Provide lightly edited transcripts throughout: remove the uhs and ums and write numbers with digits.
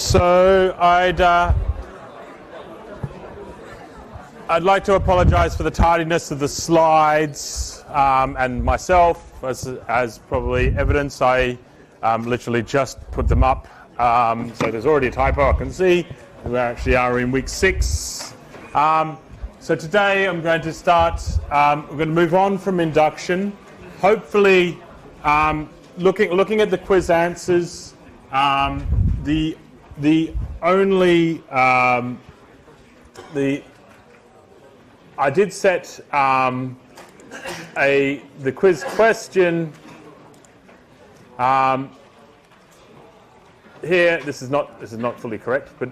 So I'd like to apologise for the tardiness of the slides and myself. As probably evidence, I literally just put them up. So there's already a typo I can see. We actually are in week 6. So today I'm going to start, we're going to move on from induction. Hopefully looking at the quiz answers, I did set the quiz question here. This is not fully correct, but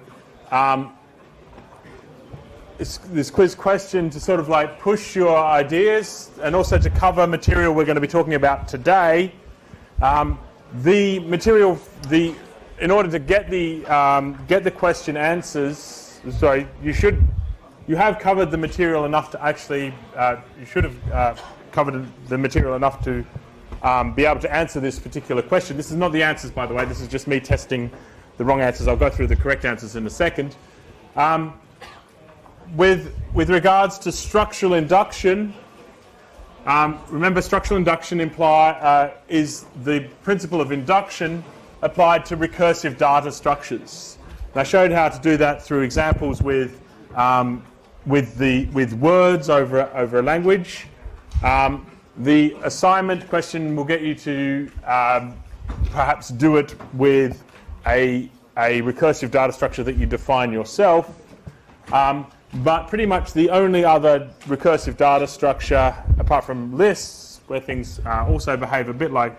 this quiz question to sort of like push your ideas and also to cover material we're going to be talking about today. The material, in order to get the question answers, sorry, you have covered the material enough to actually, you should have covered the material enough to be able to answer this particular question. This is not the answers, by the way. This is just me testing the wrong answers. I'll go through the correct answers in a second. With regards to structural induction, remember structural induction is the principle of induction applied to recursive data structures. And I showed how to do that through examples with words over a language. The assignment question will get you to perhaps do it with a recursive data structure that you define yourself. But pretty much the only other recursive data structure, apart from lists, where things also behave a bit like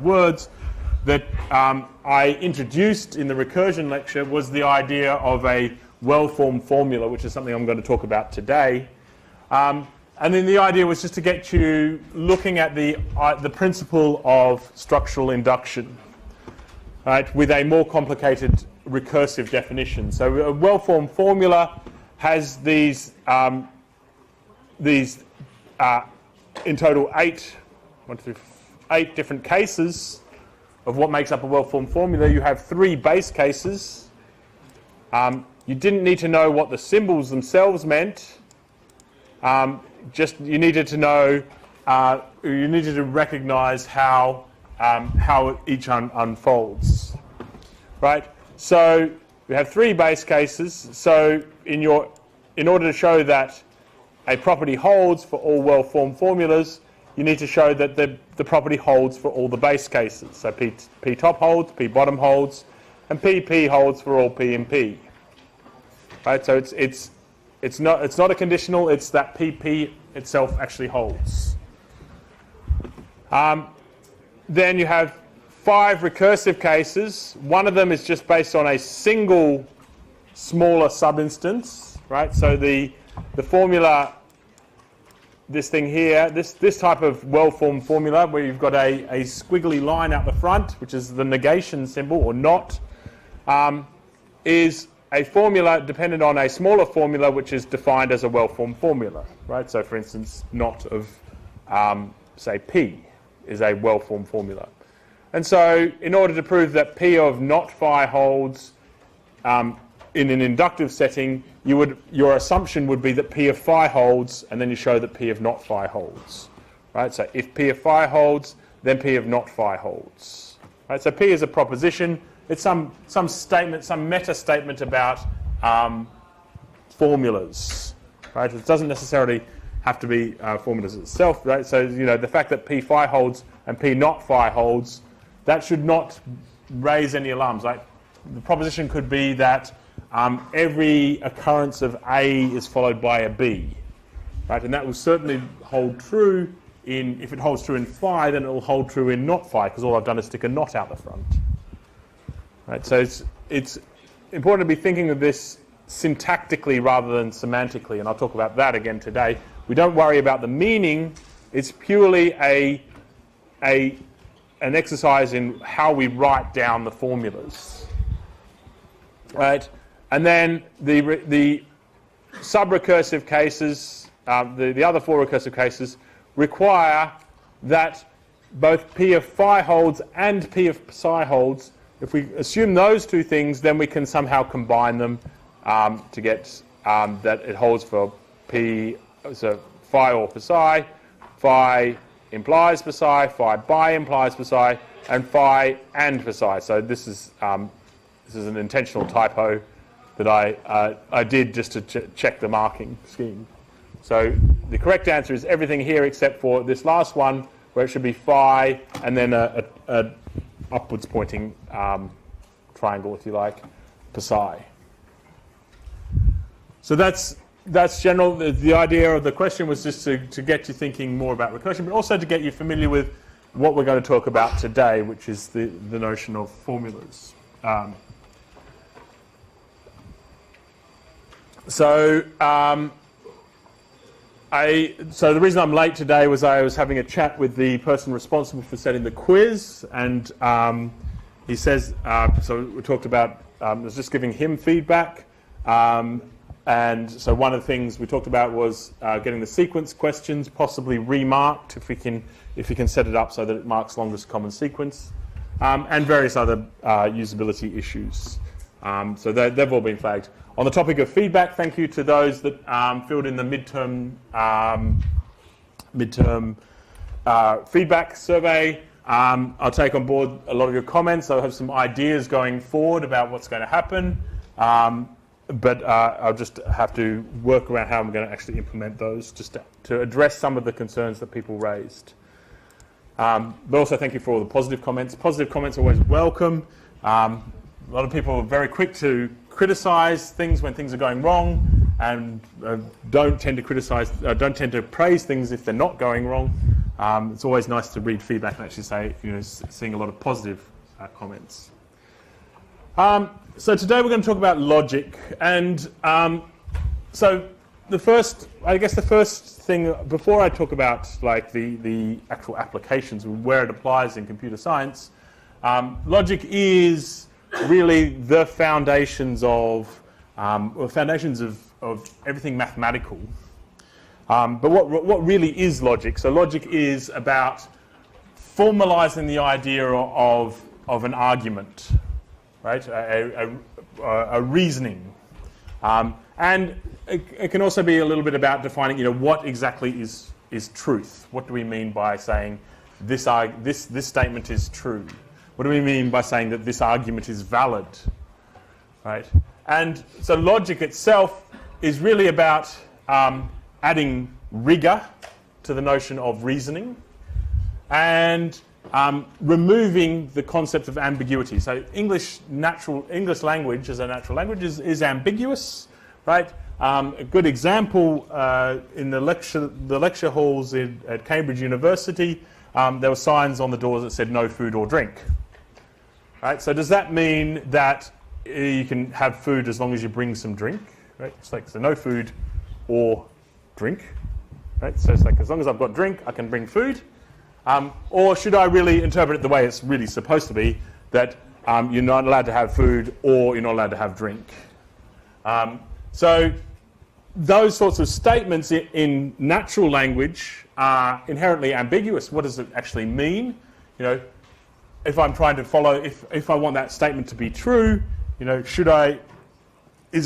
words, that I introduced in the recursion lecture was the idea of a well-formed formula, which is something I'm going to talk about today. And then the idea was just to get you looking at the principle of structural induction, right, with a more complicated recursive definition. So a well-formed formula has these in total 8 different cases of what makes up a well-formed formula. You have 3 base cases. You didn't need to know what the symbols themselves meant. Just you needed to know, you needed to recognise how each unfolds, right? So we have 3 base cases. So in order to show that a property holds for all well-formed formulas, you need to show that the property holds for all the base cases. So P top holds, P bottom holds, and PP holds for all P and P. Right? So it's not a conditional. It's that PP itself actually holds. Then you have 5 recursive cases. One of them is just based on a single smaller subinstance, right? So the formula, this thing here, this type of well-formed formula where you've got a squiggly line out the front, which is the negation symbol or not, is a formula dependent on a smaller formula which is defined as a well-formed formula, right? So for instance, not of, say, P is a well-formed formula. And so in order to prove that P of not phi holds in an inductive setting, your assumption would be that P of phi holds, and then you show that P of not phi holds, right? So if P of phi holds, then P of not phi holds, right? So P is a proposition. It's some statement, some meta statement about formulas, right? It doesn't necessarily have to be formulas itself, right? So the fact that P phi holds and P not phi holds, that should not raise any alarms. Like the proposition could be that every occurrence of A is followed by a B, right? And that will certainly hold true if it holds true in phi, then it will hold true in not phi, because all I've done is stick a not out the front. Right, so it's important to be thinking of this syntactically rather than semantically, and I'll talk about that again today. We don't worry about the meaning. It's purely an exercise in how we write down the formulas, right? And then the sub-recursive cases, the other 4 recursive cases, require that both P of phi holds and P of psi holds if we assume those two things, then we can somehow combine them to get that it holds for P, so phi or for psi, phi implies for psi, phi by implies for psi, and phi and for psi. So this is an intentional typo that I did just to check the marking scheme. So the correct answer is everything here except for this last one, where it should be phi and then a upwards pointing triangle, if you like, for psi. So that's general. The idea of the question was just to get you thinking more about recursion, but also to get you familiar with what we're going to talk about today, which is the notion of formulas. So the reason I'm late today was I was having a chat with the person responsible for setting the quiz, and he says, so we talked about, I was just giving him feedback, and so one of the things we talked about was getting the sequence questions possibly remarked if we can set it up so that it marks longest common sequence, and various other usability issues. So they've all been flagged. On the topic of feedback, thank you to those that filled in the midterm feedback survey. I'll take on board a lot of your comments. I'll have some ideas going forward about what's going to happen, but I'll just have to work around how I'm going to actually implement those, just to address some of the concerns that people raised. But also thank you for all the positive comments. Positive comments are always welcome. A lot of people are very quick to criticize things when things are going wrong, and don't tend to praise things if they're not going wrong. It's always nice to read feedback and actually say, seeing a lot of positive comments. So today we're going to talk about logic, and so the first thing before I talk about like the actual applications and where it applies in computer science, logic is really the foundations of everything mathematical. But what really is logic? So logic is about formalizing the idea of an argument, right? A reasoning, and it can also be a little bit about defining, what exactly is truth. What do we mean by saying this statement is true? What do we mean by saying that this argument is valid, right? And so logic itself is really about adding rigor to the notion of reasoning and removing the concept of ambiguity. So English language as a natural language is ambiguous, right? A good example in the lecture halls at Cambridge University, there were signs on the doors that said no food or drink. Right, so does that mean that you can have food as long as you bring some drink? Right, it's like, so no food or drink. Right, so it's like, as long as I've got drink, I can bring food. Or should I really interpret it the way it's really supposed to be, that you're not allowed to have food or you're not allowed to have drink? So those sorts of statements in natural language are inherently ambiguous. What does it actually mean? If I'm trying to follow, if I want that statement to be true, is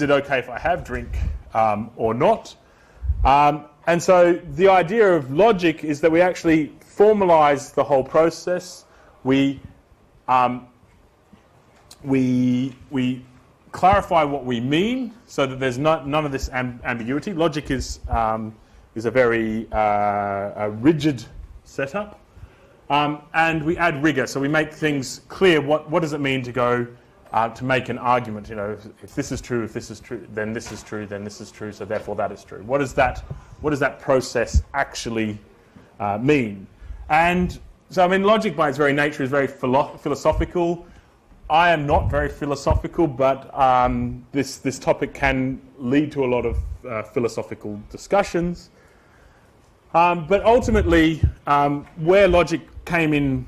it okay if I have drink or not? And so the idea of logic is that we actually formalize the whole process. We clarify what we mean so that there's none of this ambiguity. Logic is a very rigid setup. And we add rigor, so we make things clear. What does it mean to go to make an argument? If this is true, then this is true, then this is true, so therefore that is true. What does that process actually mean? And so, logic by its very nature is very philosophical. I am not very philosophical, but this topic can lead to a lot of philosophical discussions. But ultimately, where logic came in,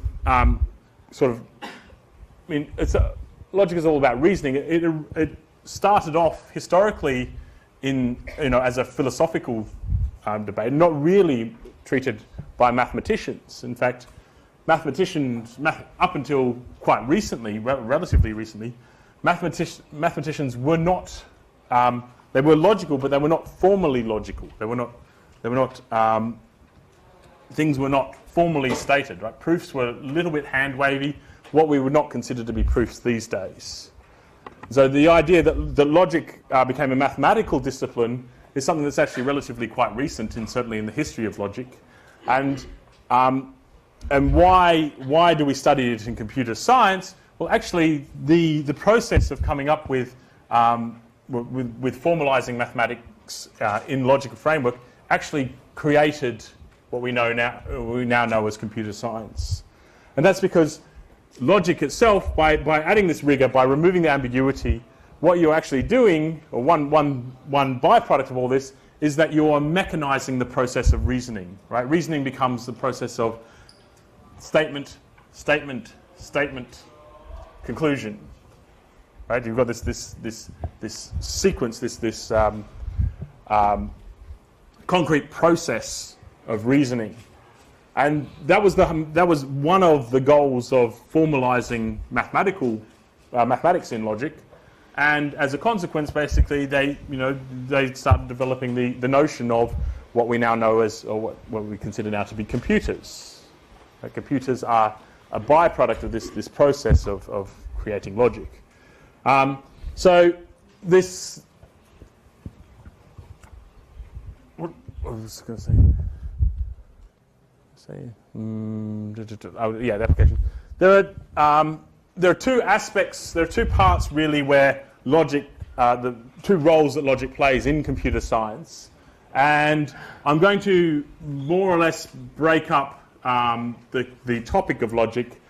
logic is all about reasoning. It started off historically as a philosophical debate, not really treated by mathematicians. In fact, mathematicians, up until quite recently, relatively recently, mathematicians were not, they were logical, but they were not formally logical. Things were not formally stated, right? Proofs were a little bit hand-wavy, what we would not consider to be proofs these days. So the idea that logic became a mathematical discipline is something that's actually relatively quite recent, certainly in the history of logic. And why do we study it in computer science? Well, actually, the process of coming up with formalizing mathematics in logical framework actually created what we now know as computer science. And that's because logic itself, by adding this rigor, by removing the ambiguity, what you're actually doing, or one byproduct of all this, is that you're mechanizing the process of reasoning. Right? Reasoning becomes the process of statement, statement, statement, conclusion. Right? You've got this sequence, this concrete process of reasoning, and that was one of the goals of formalizing mathematics in logic. And as a consequence, basically, they started developing the notion of what we now know as, or what we consider now to be computers. Computers are a byproduct of this process of creating logic. So this, what I was going to say. The application. There are two aspects, there are two parts really where logic, the two roles that logic plays in computer science. And I'm going to more or less break up the topic of logic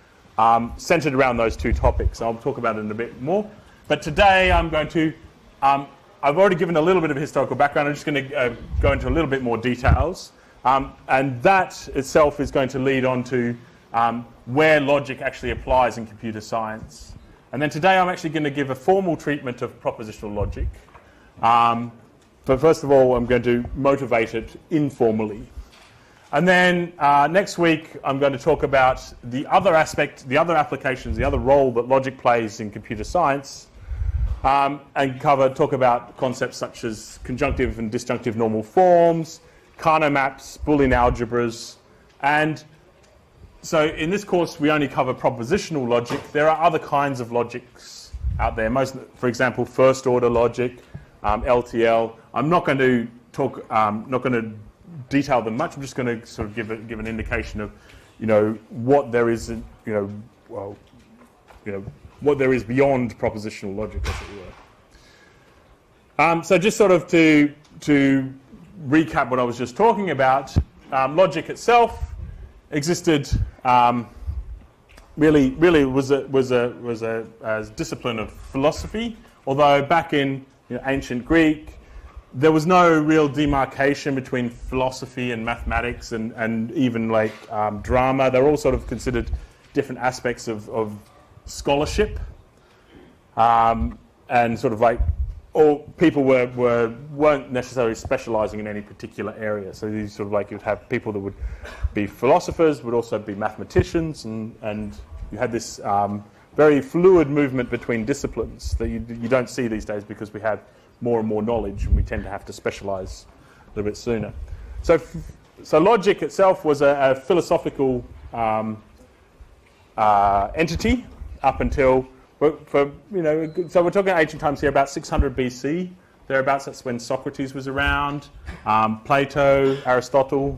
centered around those two topics. I'll talk about it in a bit more. But today I'm going to, I've already given a little bit of historical background. I'm just going to go into a little bit more details. And that itself is going to lead on to where logic actually applies in computer science. And then today I'm actually going to give a formal treatment of propositional logic. But first of all, I'm going to motivate it informally. And then next week, I'm going to talk about the other aspect, the other applications, the other role that logic plays in computer science, and talk about concepts such as conjunctive and disjunctive normal forms, Carnot maps, Boolean algebras, and so in this course we only cover propositional logic. There are other kinds of logics out there. For example, first order logic, LTL. I'm not going to talk, not going to detail them much. I'm just going to sort of give an indication of, what there is, what there is beyond propositional logic, as it were. So just sort of to recap what I was just talking about, logic itself existed. Really was a discipline of philosophy. Although back in ancient Greek, there was no real demarcation between philosophy and mathematics, and even like drama. They're all sort of considered different aspects of scholarship, and sort of like all people weren't necessarily specializing in any particular area. So these sort of like, you'd have people that would be philosophers, would also be mathematicians, and you had this very fluid movement between disciplines that you don't see these days, because we have more and more knowledge and we tend to have to specialize a little bit sooner. So logic itself was a philosophical entity up until, so we're talking ancient times here, about 600 BC, thereabouts. That's when Socrates was around, Plato, Aristotle,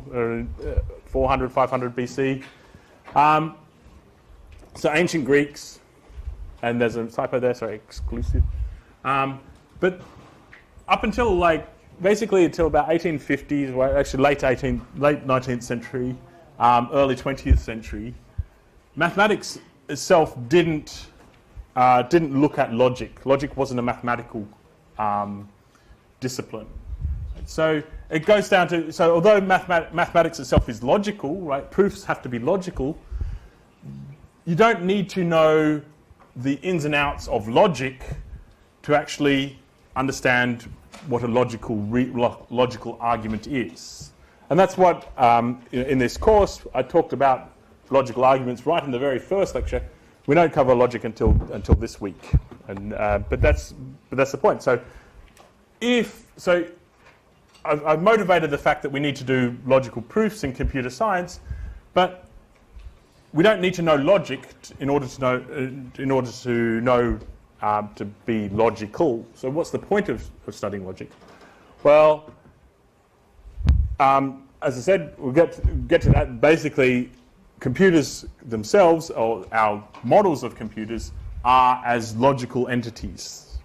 400, 500 BC. So ancient Greeks, and there's a typo there, sorry, exclusive. But up until basically until about 1850s, well, actually late 19th century, early 20th century, mathematics itself didn't look at logic. Logic wasn't a mathematical discipline. So it goes down to, so although mathematics itself is logical, right, proofs have to be logical, you don't need to know the ins and outs of logic to actually understand what a logical argument is. And that's what, in this course, I talked about logical arguments right in the very first lecture. We don't cover logic until this week, and but that's the point. So I've motivated the fact that we need to do logical proofs in computer science, but we don't need to know logic in order to know to be logical. So what's the point of studying logic? Well, as I said, we'll get to that. Basically, computers themselves, or our models of computers, are as logical entities.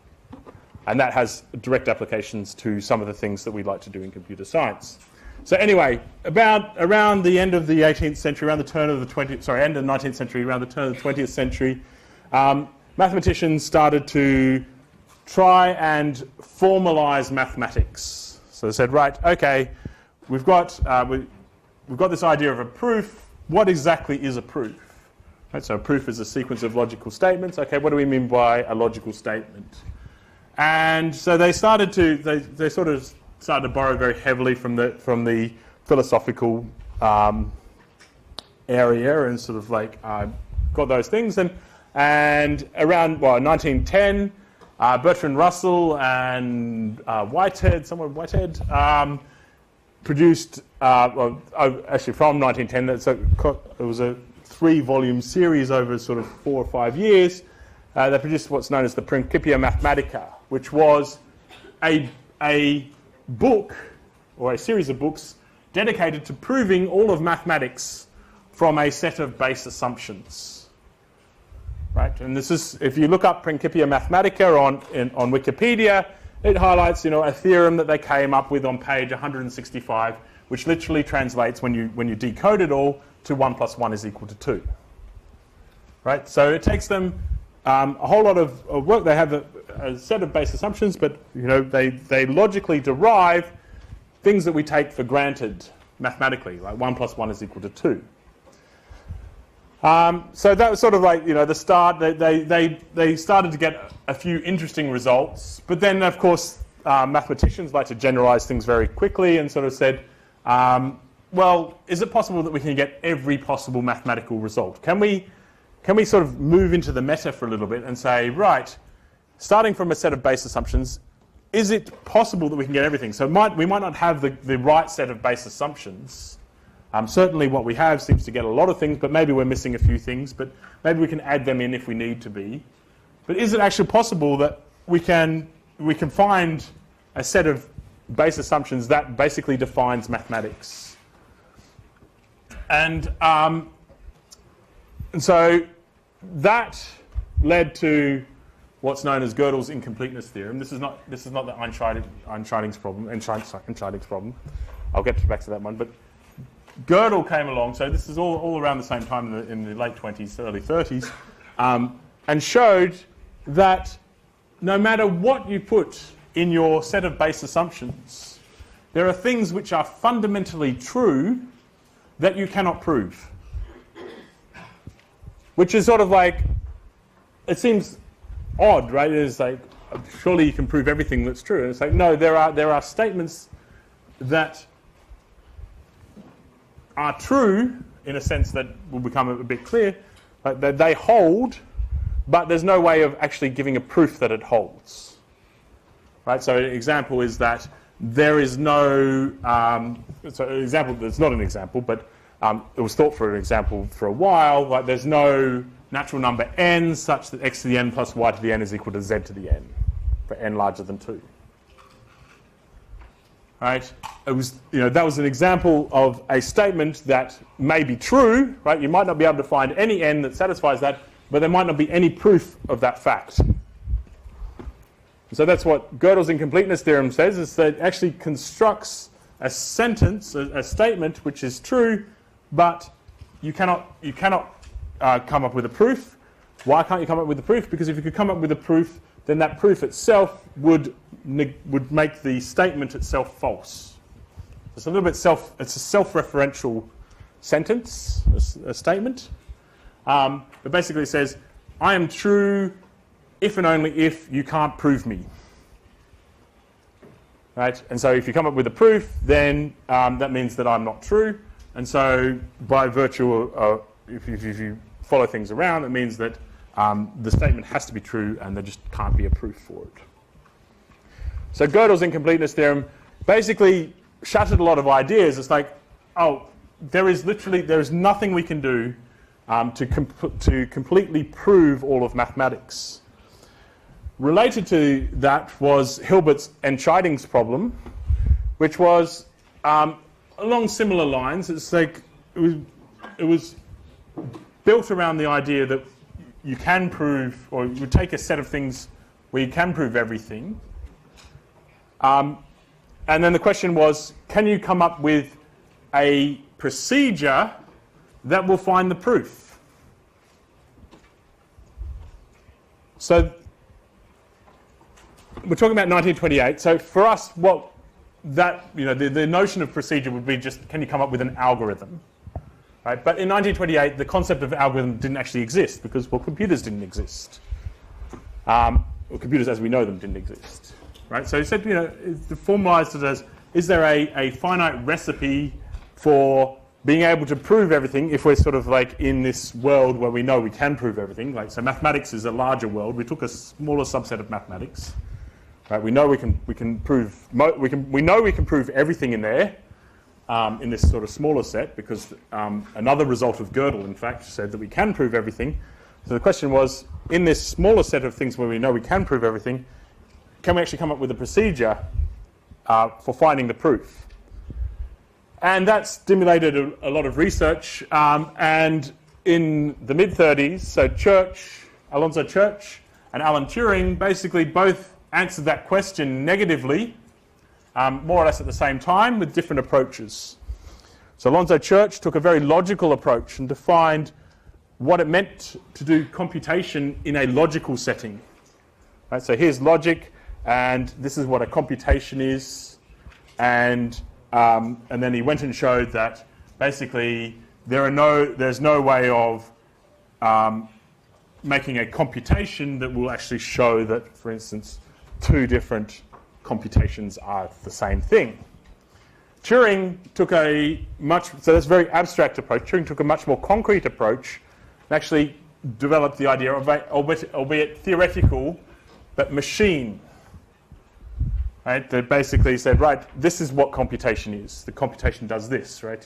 And that has direct applications to some of the things that we like to do in computer science. So anyway, around the end of the 18th century, around the turn of the 19th century, around the turn of the 20th century, mathematicians started to try and formalize mathematics. So they said, right, okay, we've got this idea of a proof. What exactly is a proof? Right, so a proof is a sequence of logical statements. Okay, what do we mean by a logical statement? And so they sort of started to borrow very heavily from the philosophical area, and sort of like got those things. And around 1910, Bertrand Russell and Whitehead produced, actually from 1910, it was a 3-volume series over sort of 4 or 5 years. They produced what's known as the Principia Mathematica, which was a book, or a series of books, dedicated to proving all of mathematics from a set of base assumptions. Right? And this is, if you look up Principia Mathematica on Wikipedia, it highlights, a theorem that they came up with on page 165, which literally translates, when you decode it all, to 1 + 1 = 2. Right? So it takes them a whole lot of work. They have a set of base assumptions, but they logically derive things that we take for granted mathematically, like 1 + 1 = 2. So that was sort of like the start. They started to get a few interesting results, but then of course mathematicians like to generalize things very quickly and sort of said, well, is it possible that we can get every possible mathematical result? Can we sort of move into the meta for a little bit and say, right, starting from a set of base assumptions, is it possible that we can get everything? So we might not have the right set of base assumptions. Certainly what we have seems to get a lot of things, but maybe we're missing a few things, but maybe we can add them in if we need to be. But is it actually possible that we can find a set of base assumptions that basically defines mathematics? And so that led to what's known as Gödel's incompleteness theorem. This is not the Einsteini's problem. I'll get back to that one. But Gödel came along, so this is all around the same time in the late 20s, early 30s, and showed that no matter what you put in your set of base assumptions, there are things which are fundamentally true that you cannot prove. Which is sort of like, it seems odd, right? It's like, surely you can prove everything that's true. And it's like, no, there are statements that are true in a sense that will become a bit clear, that they hold, but there's no way of actually giving a proof that it holds. Right? So an example is that there is no, so an example that's not an example, but it was thought for an example for a while, like there's no natural number n such that x to the n plus y to the n is equal to z to the n for n larger than 2. Right? It was, that was an example of a statement that may be true, right? You might not be able to find any n that satisfies that, but there might not be any proof of that fact. So that's what Gödel's incompleteness theorem says, is that it actually constructs a sentence, a statement which is true, but you cannot come up with a proof. Why can't you come up with a proof? Because if you could come up with a proof, then that proof itself would make the statement itself false. It's a little bit it's a self-referential sentence, a statement. But basically it says, I am true if and only if you can't prove me. Right? And so if you come up with a proof, then that means that I'm not true. And so by virtue of, if you follow things around, it means that the statement has to be true and there just can't be a proof for it. So Gödel's incompleteness theorem basically shattered a lot of ideas. It's like, oh, there is nothing we can do to completely prove all of mathematics. Related to that was Hilbert's Entscheidungs problem, which was along similar lines. It's like it was built around the idea that you can prove, or you would take a set of things where you can prove everything. And then the question was, can you come up with a procedure that will find the proof? So we're talking about 1928. So for us, what that, the notion of procedure would be just, can you come up with an algorithm? Right? But in 1928, the concept of algorithm didn't actually exist because, computers didn't exist. Or computers as we know them didn't exist. Right? So he said, formalized it as, is there a finite recipe for being able to prove everything if we're sort of like in this world where we know we can prove everything? Like, so mathematics is a larger world. We took a smaller subset of mathematics. Right? We know we can prove everything in there. In this sort of smaller set, because another result of Gödel, in fact, said that we can prove everything. So the question was, in this smaller set of things where we know we can prove everything, can we actually come up with a procedure for finding the proof? And that stimulated a lot of research. And in the mid-30s, so Alonzo Church and Alan Turing basically both answered that question negatively, more or less at the same time, with different approaches. So Alonzo Church took a very logical approach and defined what it meant to do computation in a logical setting. Right, so here's logic, and this is what a computation is, and then he went and showed that basically there's no way of making a computation that will actually show that, for instance, two different computations are the same thing. Turing took so that's a very abstract approach. Turing took a much more concrete approach and actually developed the idea of albeit theoretical, but machine. Right? That basically said, right, this is what computation is. The computation does this, right?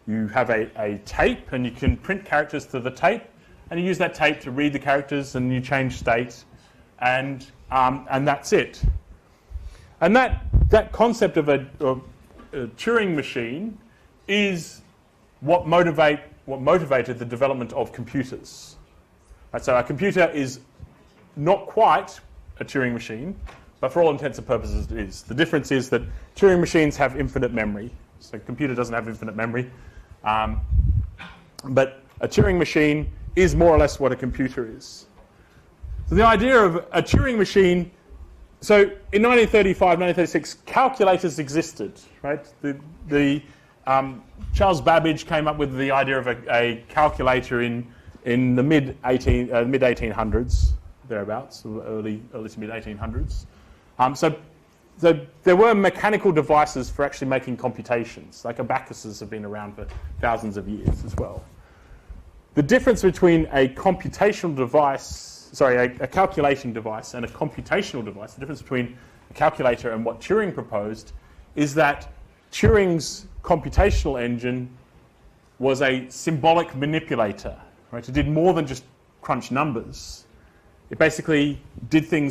You have a tape and you can print characters to the tape and you use that tape to read the characters and you change state and that's it. And that concept of a Turing machine is what motivated the development of computers. Right, so a computer is not quite a Turing machine, but for all intents and purposes it is. The difference is that Turing machines have infinite memory. So a computer doesn't have infinite memory. But a Turing machine is more or less what a computer is. So the idea of a Turing machine, so in 1935, 1936, calculators existed, right? Charles Babbage came up with the idea of a calculator in the mid 1800s, thereabouts, early to mid 1800s. So there were mechanical devices for actually making computations, like abacuses have been around for thousands of years as well. The difference between a computational device, a calculating device and a computational device, the difference between a calculator and what Turing proposed is that Turing's computational engine was a symbolic manipulator. Right? It did more than just crunch numbers. It basically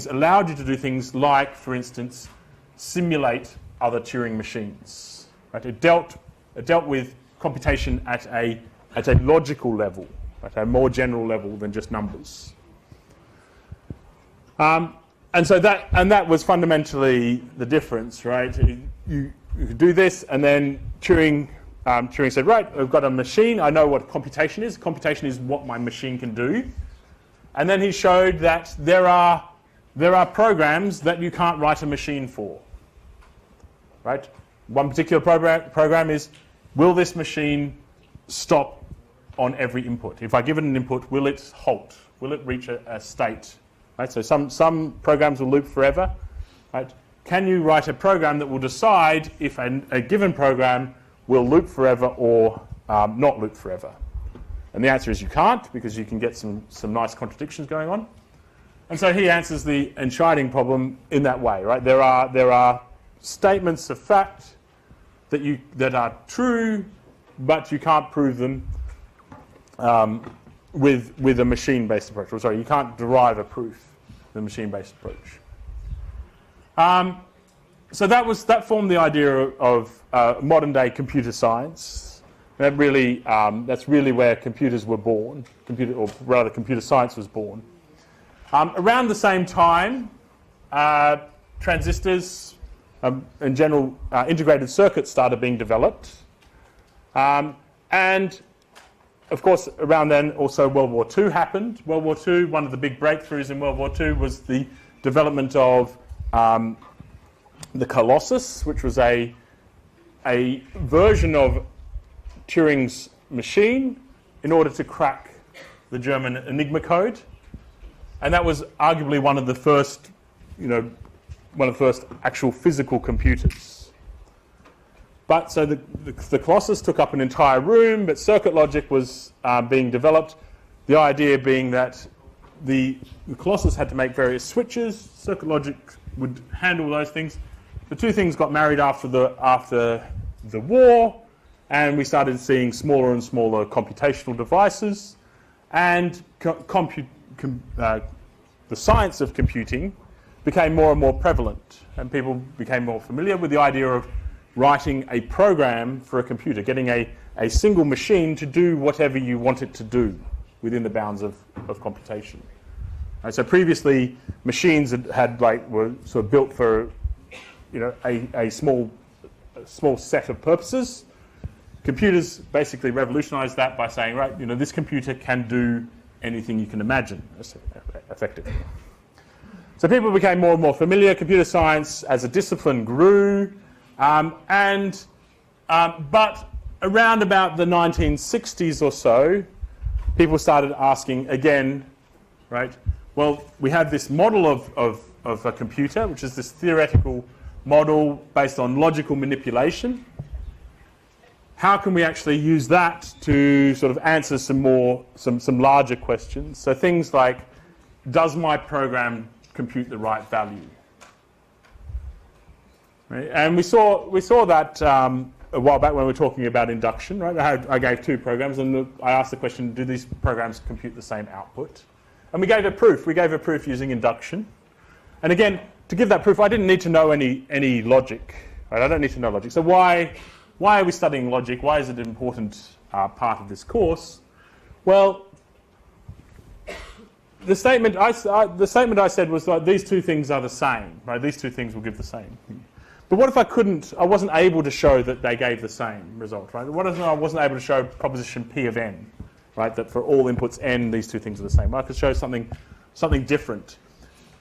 allowed you to do things like, for instance, simulate other Turing machines. Right? It dealt with computation at a logical level, at a more general level than just numbers. And that was fundamentally the difference, right? You do this, and then Turing said, right, I've got a machine. I know what computation is. Computation is what my machine can do. And then he showed that there are programs that you can't write a machine for, right? One particular program is, will this machine stop on every input? If I give it an input, will it halt? Will it reach a state? Right? So some programs will loop forever. Right? Can you write a program that will decide if a given program will loop forever or not loop forever? And the answer is you can't, because you can get some nice contradictions going on. And so he answers the entscheiding problem in that way, right? There are statements of fact that are true, but you can't prove them with a machine-based approach. Or sorry, you can't derive a proof with a machine-based approach. So that formed the idea of modern-day computer science. That's really where computers were born, computer science was born. Around the same time, transistors, in general, integrated circuits started being developed. And, of course, around then also World War II happened. World War II, one of the big breakthroughs in World War II was the development of the Colossus, which was a version of Turing's machine in order to crack the German Enigma code. And that was arguably one of the first actual physical computers. But so the Colossus took up an entire room, but circuit logic was being developed. The idea being that the Colossus had to make various switches. Circuit logic would handle those things. The two things got married after the war, and we started seeing smaller and smaller computational devices, and the science of computing became more and more prevalent, and people became more familiar with the idea of writing a program for a computer, getting a single machine to do whatever you want it to do within the bounds of computation. Right, so previously, machines were sort of built for a small set of purposes. Computers basically revolutionized that by saying, right, this computer can do anything you can imagine, effectively. So people became more and more familiar. Computer science as a discipline grew, but around about the 1960s or so, people started asking again, right? Well, we have this model of a computer, which is this theoretical model based on logical manipulation. How can we actually use that to sort of answer some larger questions? So things like, does my program compute the right value? Right? And we saw that a while back when we were talking about induction. Right? I gave two programs, and I asked the question, do these programs compute the same output? And we gave a proof. We gave a proof using induction. And again, to give that proof, I didn't need to know any logic. Right? I don't need to know logic. So why are we studying logic? Why is it an important part of this course? Well, the statement I said was that these two things are the same. Right? These two things will give the same. But what if I wasn't able to show that they gave the same result? Right? What if I wasn't able to show proposition P of n? Right? That for all inputs n, these two things are the same. Well, I could show something different.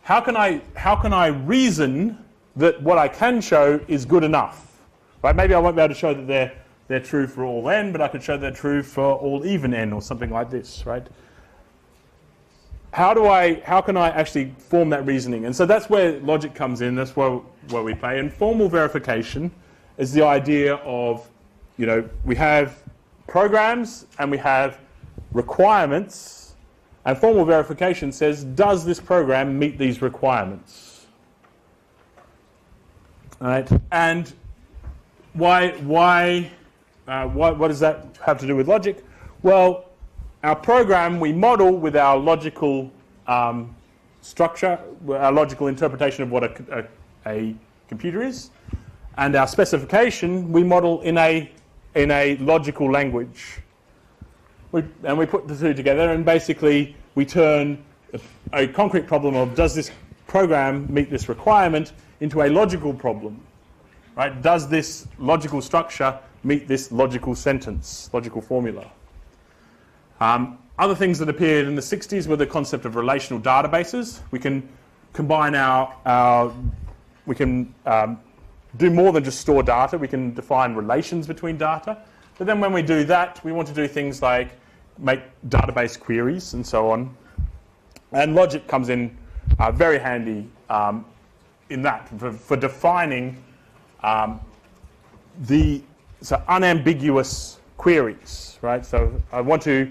How can I reason that what I can show is good enough? Right? Maybe I won't be able to show that they're true for all n, but I could show they're true for all even n, or something like this, right? How can I actually form that reasoning? And so that's where logic comes in. That's where we play. And formal verification is the idea of, we have programs and we have requirements, and formal verification says, does this program meet these requirements? All right? And what does that have to do with logic? Well, our program we model with our logical structure, our logical interpretation of what a computer is, and our specification we model in a logical language. And we put the two together, and basically we turn a concrete problem of, does this program meet this requirement, into a logical problem. Right? Does this logical structure meet this logical sentence, logical formula? Other things that appeared in the 60s were the concept of relational databases. We can combine we can do more than just store data. We can define relations between data. But then when we do that, we want to do things like make database queries and so on. And logic comes in very handy in that, for defining unambiguous queries, right? So I want to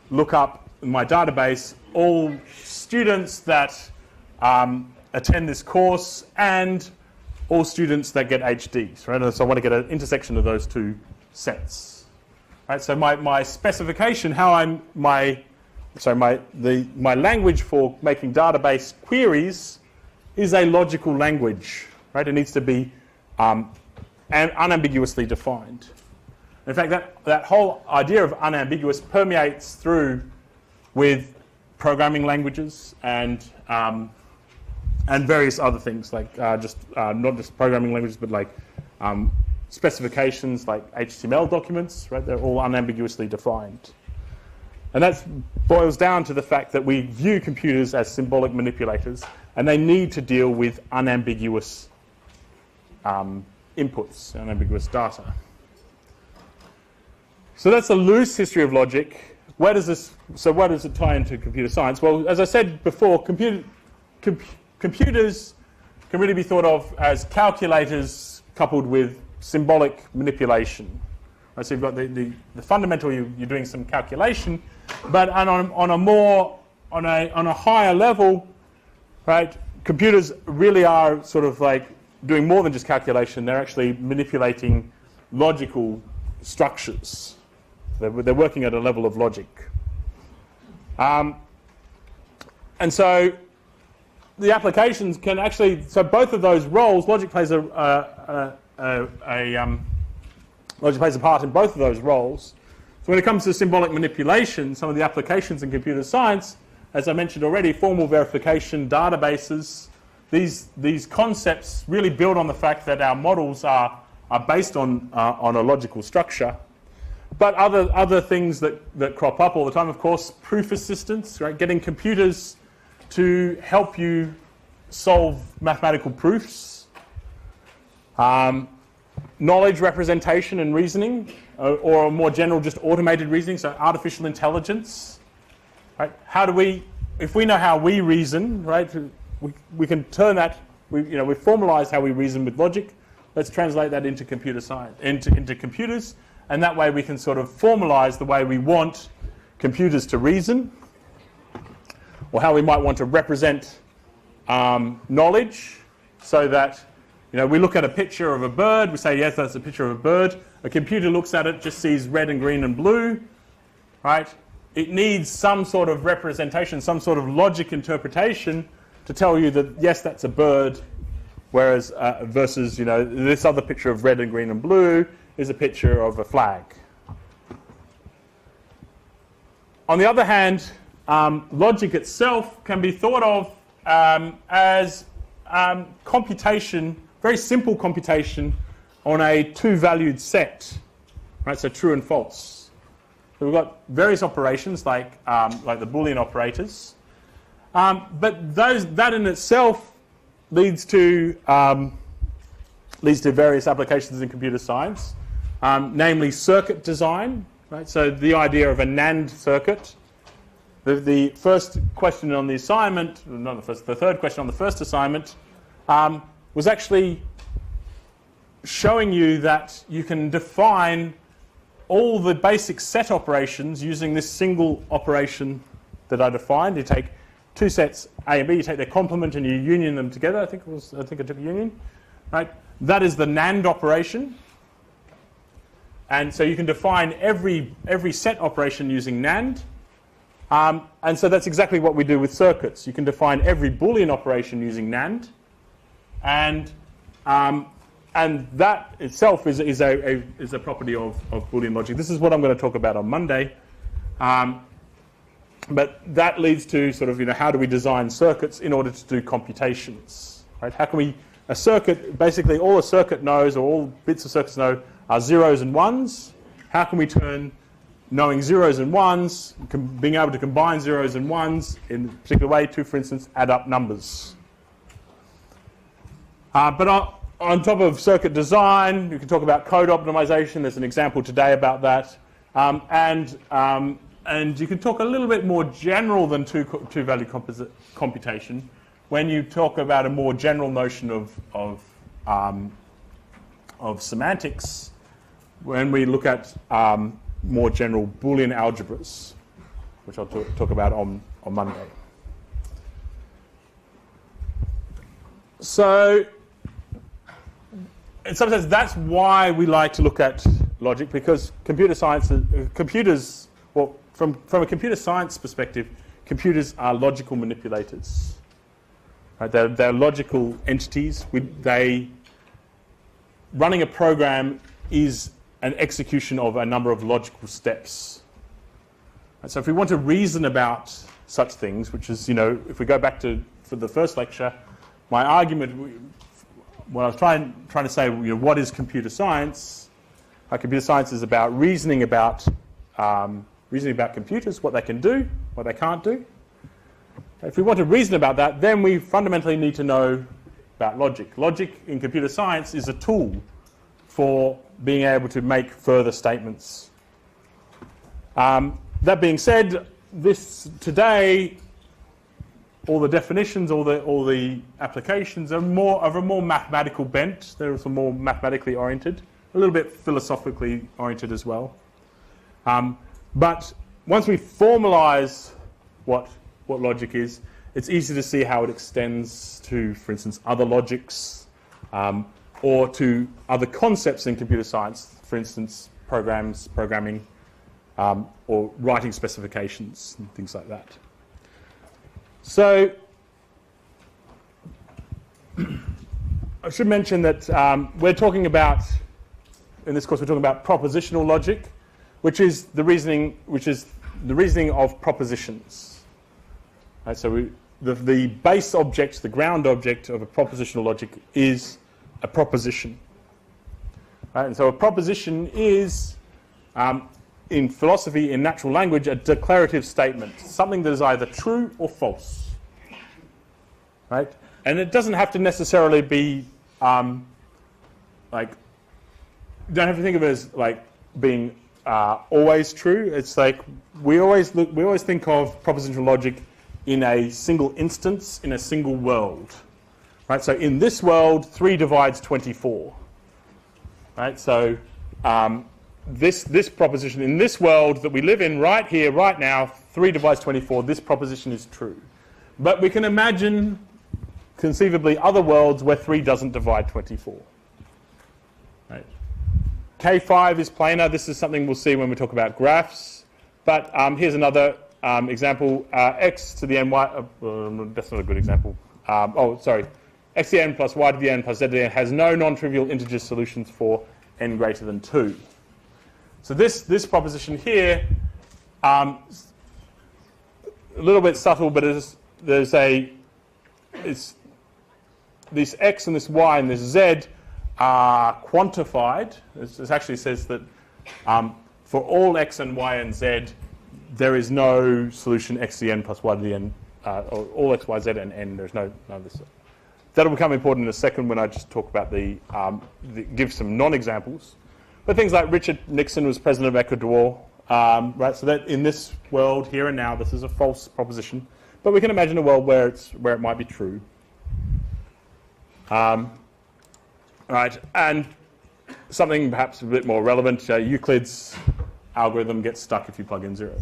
look up in my database all students that attend this course and all students that get HDs, right? So I want to get an intersection of those two sets, right? So my specification, my language for making database queries is a logical language, right? It needs to be unambiguously defined. In fact, that whole idea of unambiguous permeates through with programming languages and various other things, like not just programming languages, but like specifications like HTML documents, right? They're all unambiguously defined. And that boils down to the fact that we view computers as symbolic manipulators, and they need to deal with unambiguous inputs, unambiguous data. So that's a loose history of logic. Where does it tie into computer science? Well, as I said before, computers can really be thought of as calculators coupled with symbolic manipulation. Right, so you've got the fundamental, you're doing some calculation, but on a higher level, right? Computers really are sort of like doing more than just calculation. They're actually manipulating logical structures. They're working at a level of logic. And so the applications can actually, so both of those roles, logic plays a part in both of those roles. So when it comes to symbolic manipulation, some of the applications in computer science, as I mentioned already, formal verification, databases, these concepts really build on the fact that our models are based on a logical structure. But other things that crop up all the time, of course, proof assistance, right? Getting computers to help you solve mathematical proofs. Knowledge representation and reasoning, or a more general, just automated reasoning, so artificial intelligence. Right? If we know how we reason, right? We can turn that. We formalize how we reason with logic. Let's translate that into computer science, into computers. And that way we can sort of formalize the way we want computers to reason, or how we might want to represent knowledge, so that we look at a picture of a bird, we say, yes, that's a picture of a bird. A computer looks at it, just sees red and green and blue, right? It needs some sort of representation, some sort of logic interpretation to tell you that, yes, that's a bird, whereas versus, this other picture of red and green and blue is a picture of a flag. On the other hand, logic itself can be thought of as computation, very simple computation on a two-valued set, right? So true and false. So we've got various operations like the Boolean operators, but that in itself leads to various applications in computer science. Namely circuit design, right? So the idea of a NAND circuit. The first question on the assignment, the third question on the first assignment, was actually showing you that you can define all the basic set operations using this single operation that I defined. You take two sets A and B, you take their complement and you union them together. I think I took a union, right? That is the NAND operation. And so you can define every set operation using NAND. And so that's exactly what we do with circuits. You can define every Boolean operation using NAND. And that itself is a property of Boolean logic. This is what I'm going to talk about on Monday. But that leads to sort of, how do we design circuits in order to do computations, right? How can a circuit, basically all a circuit knows, or all bits of circuits know, are zeros and ones. How can we turn knowing zeros and ones, being able to combine zeros and ones in a particular way to, for instance, add up numbers? But on top of circuit design, you can talk about code optimization. There's an example today about that. And you can talk a little bit more general than two-value computation when you talk about a more general notion of semantics, when we look at more general Boolean algebras, which I'll talk about on Monday. So, in some sense, that's why we like to look at logic, because computer science, computers, well, from a computer science perspective, computers are logical manipulators. Right? They're logical entities. Running a program is an execution of a number of logical steps. And so if we want to reason about such things, which is, if we go back for the first lecture, my argument, when I was trying to say, what is computer science? Computer science is about reasoning about computers, what they can do, what they can't do. If we want to reason about that, then we fundamentally need to know about logic. Logic in computer science is a tool for being able to make further statements. That being said, today, all the definitions, all the applications are of a more mathematical bent. They're also more mathematically oriented, a little bit philosophically oriented as well. But once we formalize what logic is, it's easy to see how it extends to, for instance, other logics, or to other concepts in computer science, for instance, programming, or writing specifications and things like that. So I should mention that we're talking about, in this course, we're talking about propositional logic, which is the reasoning of propositions. Right, so the base object, the ground object of a propositional logic is a proposition. Right, and so a proposition is, in philosophy, in natural language, a declarative statement, something that is either true or false. Right? And it doesn't have to necessarily be you don't have to think of it as like being always true. It's like we always think of propositional logic in a single instance, in a single world. Right? So in this world, 3 divides 24. Right? So this proposition in this world that we live in right here, right now, 3 divides 24, this proposition is true. But we can imagine conceivably other worlds where 3 doesn't divide 24. Right? K5 is planar. This is something we'll see when we talk about graphs. But here's another example. X to the n, y, that's not a good example. X to the n plus y to the n plus z to the n has no non-trivial integer solutions for n greater than 2. So this proposition here, a little bit subtle, but this x and this y and this z are quantified. This actually says that for all x and y and z, there is no solution x to the n plus y to the n, or all x, y, z, and n. There's none of this. That'll become important in a second when I just talk about give some non-examples. But things like Richard Nixon was president of Ecuador, right? So that in this world, here and now, this is a false proposition. But we can imagine a world where it might be true. Right, and something perhaps a bit more relevant, Euclid's algorithm gets stuck if you plug in 0.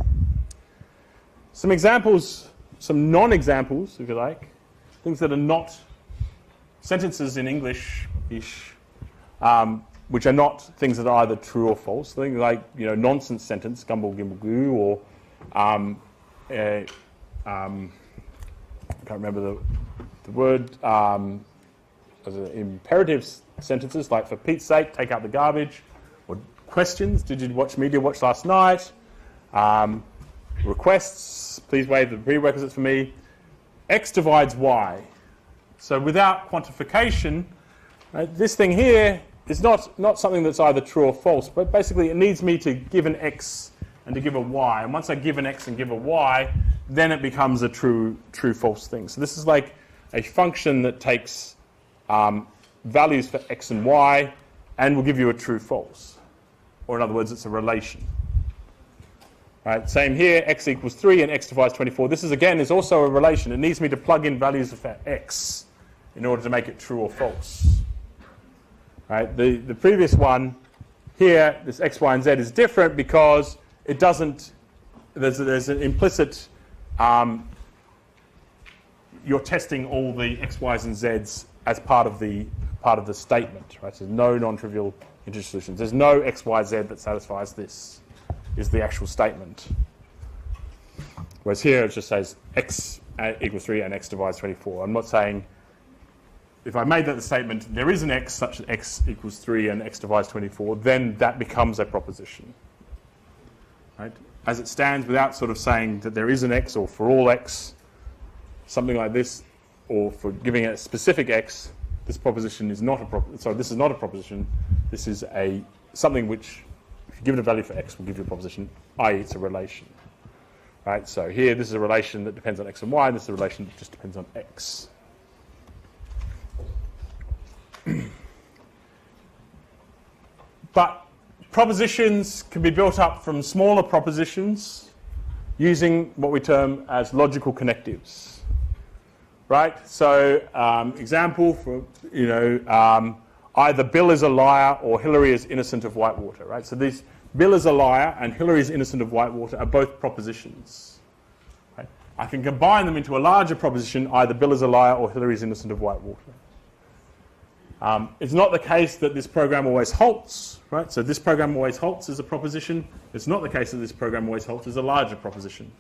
Some examples, some non-examples, if you like, things that are not sentences in English-ish, which are not things that are either true or false. Things like, nonsense sentence, gumble, gimble, goo, or I can't remember the word. Imperative sentences like, for Pete's sake, take out the garbage, or questions, did you watch Media Watch last night? Requests, please waive the prerequisites for me. X divides Y. So without quantification, this thing here is not something that's either true or false, but basically it needs me to give an X and to give a Y. And once I give an X and give a Y, then it becomes a true-false thing. So this is like a function that takes values for X and Y and will give you a true-false. Or in other words, it's a relation. Right, same here, X equals 3 and X divides 24. This is also a relation. It needs me to plug in values for X in order to make it true or false. Right, the previous one here, this X, Y, and Z is different because it doesn't there's an implicit, you're testing all the x, y's, and z's as part of the statement, right? So no non-trivial integer solutions. There's no x, y, z that satisfies this, is the actual statement. Whereas here it just says x equals 3 and x divides 24. I'm not saying, if I made that the statement, there is an x such that x equals 3 and x divides 24, then that becomes a proposition. Right? As it stands, without sort of saying that there is an x, or for all x, something like this, or for giving it a specific x, this proposition is not a this is not a proposition. This is something which, if you give it a value for x, will give you a proposition, i.e. it's a relation. Right? So here, this is a relation that depends on x and y, and this is a relation that just depends on x. But propositions can be built up from smaller propositions using what we term as logical connectives. Right? So, example for, either Bill is a liar or Hillary is innocent of Whitewater. Right? So these Bill is a liar and Hillary is innocent of Whitewater are both propositions. Right? I can combine them into a larger proposition, either Bill is a liar or Hillary is innocent of Whitewater. It's not the case that this program always halts, right? So this program always halts is a proposition. It's not the case that this program always halts is a larger proposition.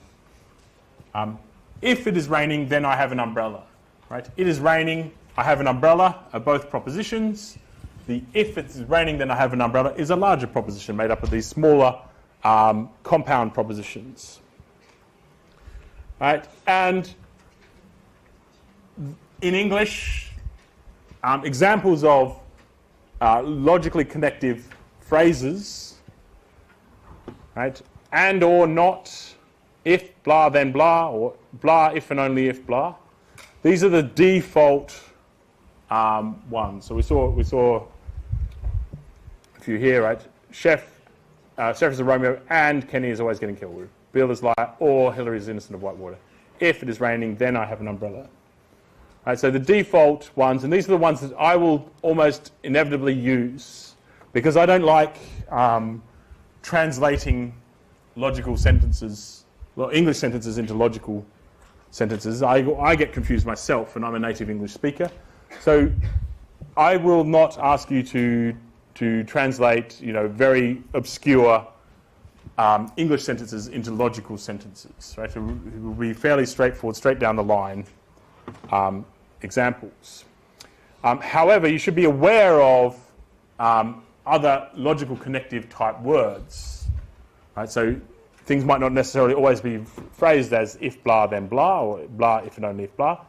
If it is raining, then I have an umbrella, right? It is raining, I have an umbrella are both propositions. The if it's raining, then I have an umbrella is a larger proposition made up of these smaller compound propositions. Right? And in English, examples of logically connective phrases, right? And or not, if blah then blah, or blah if and only if blah. These are the default ones. So we saw a few here, right? Chef is a Romeo and Kenny is always getting killed. Bill is liar or Hillary is innocent of Whitewater. If it is raining, then I have an umbrella. Right, so the default ones, and these are the ones that I will almost inevitably use because I don't like translating logical sentences, well, English sentences into logical sentences. I get confused myself, and I'm a native English speaker. So I will not ask you to translate, very obscure English sentences into logical sentences. Right, it will be fairly straightforward, straight down the line. Examples. However, you should be aware of other logical connective type words. Right? So things might not necessarily always be phrased as if blah then blah, or blah if and only if blah.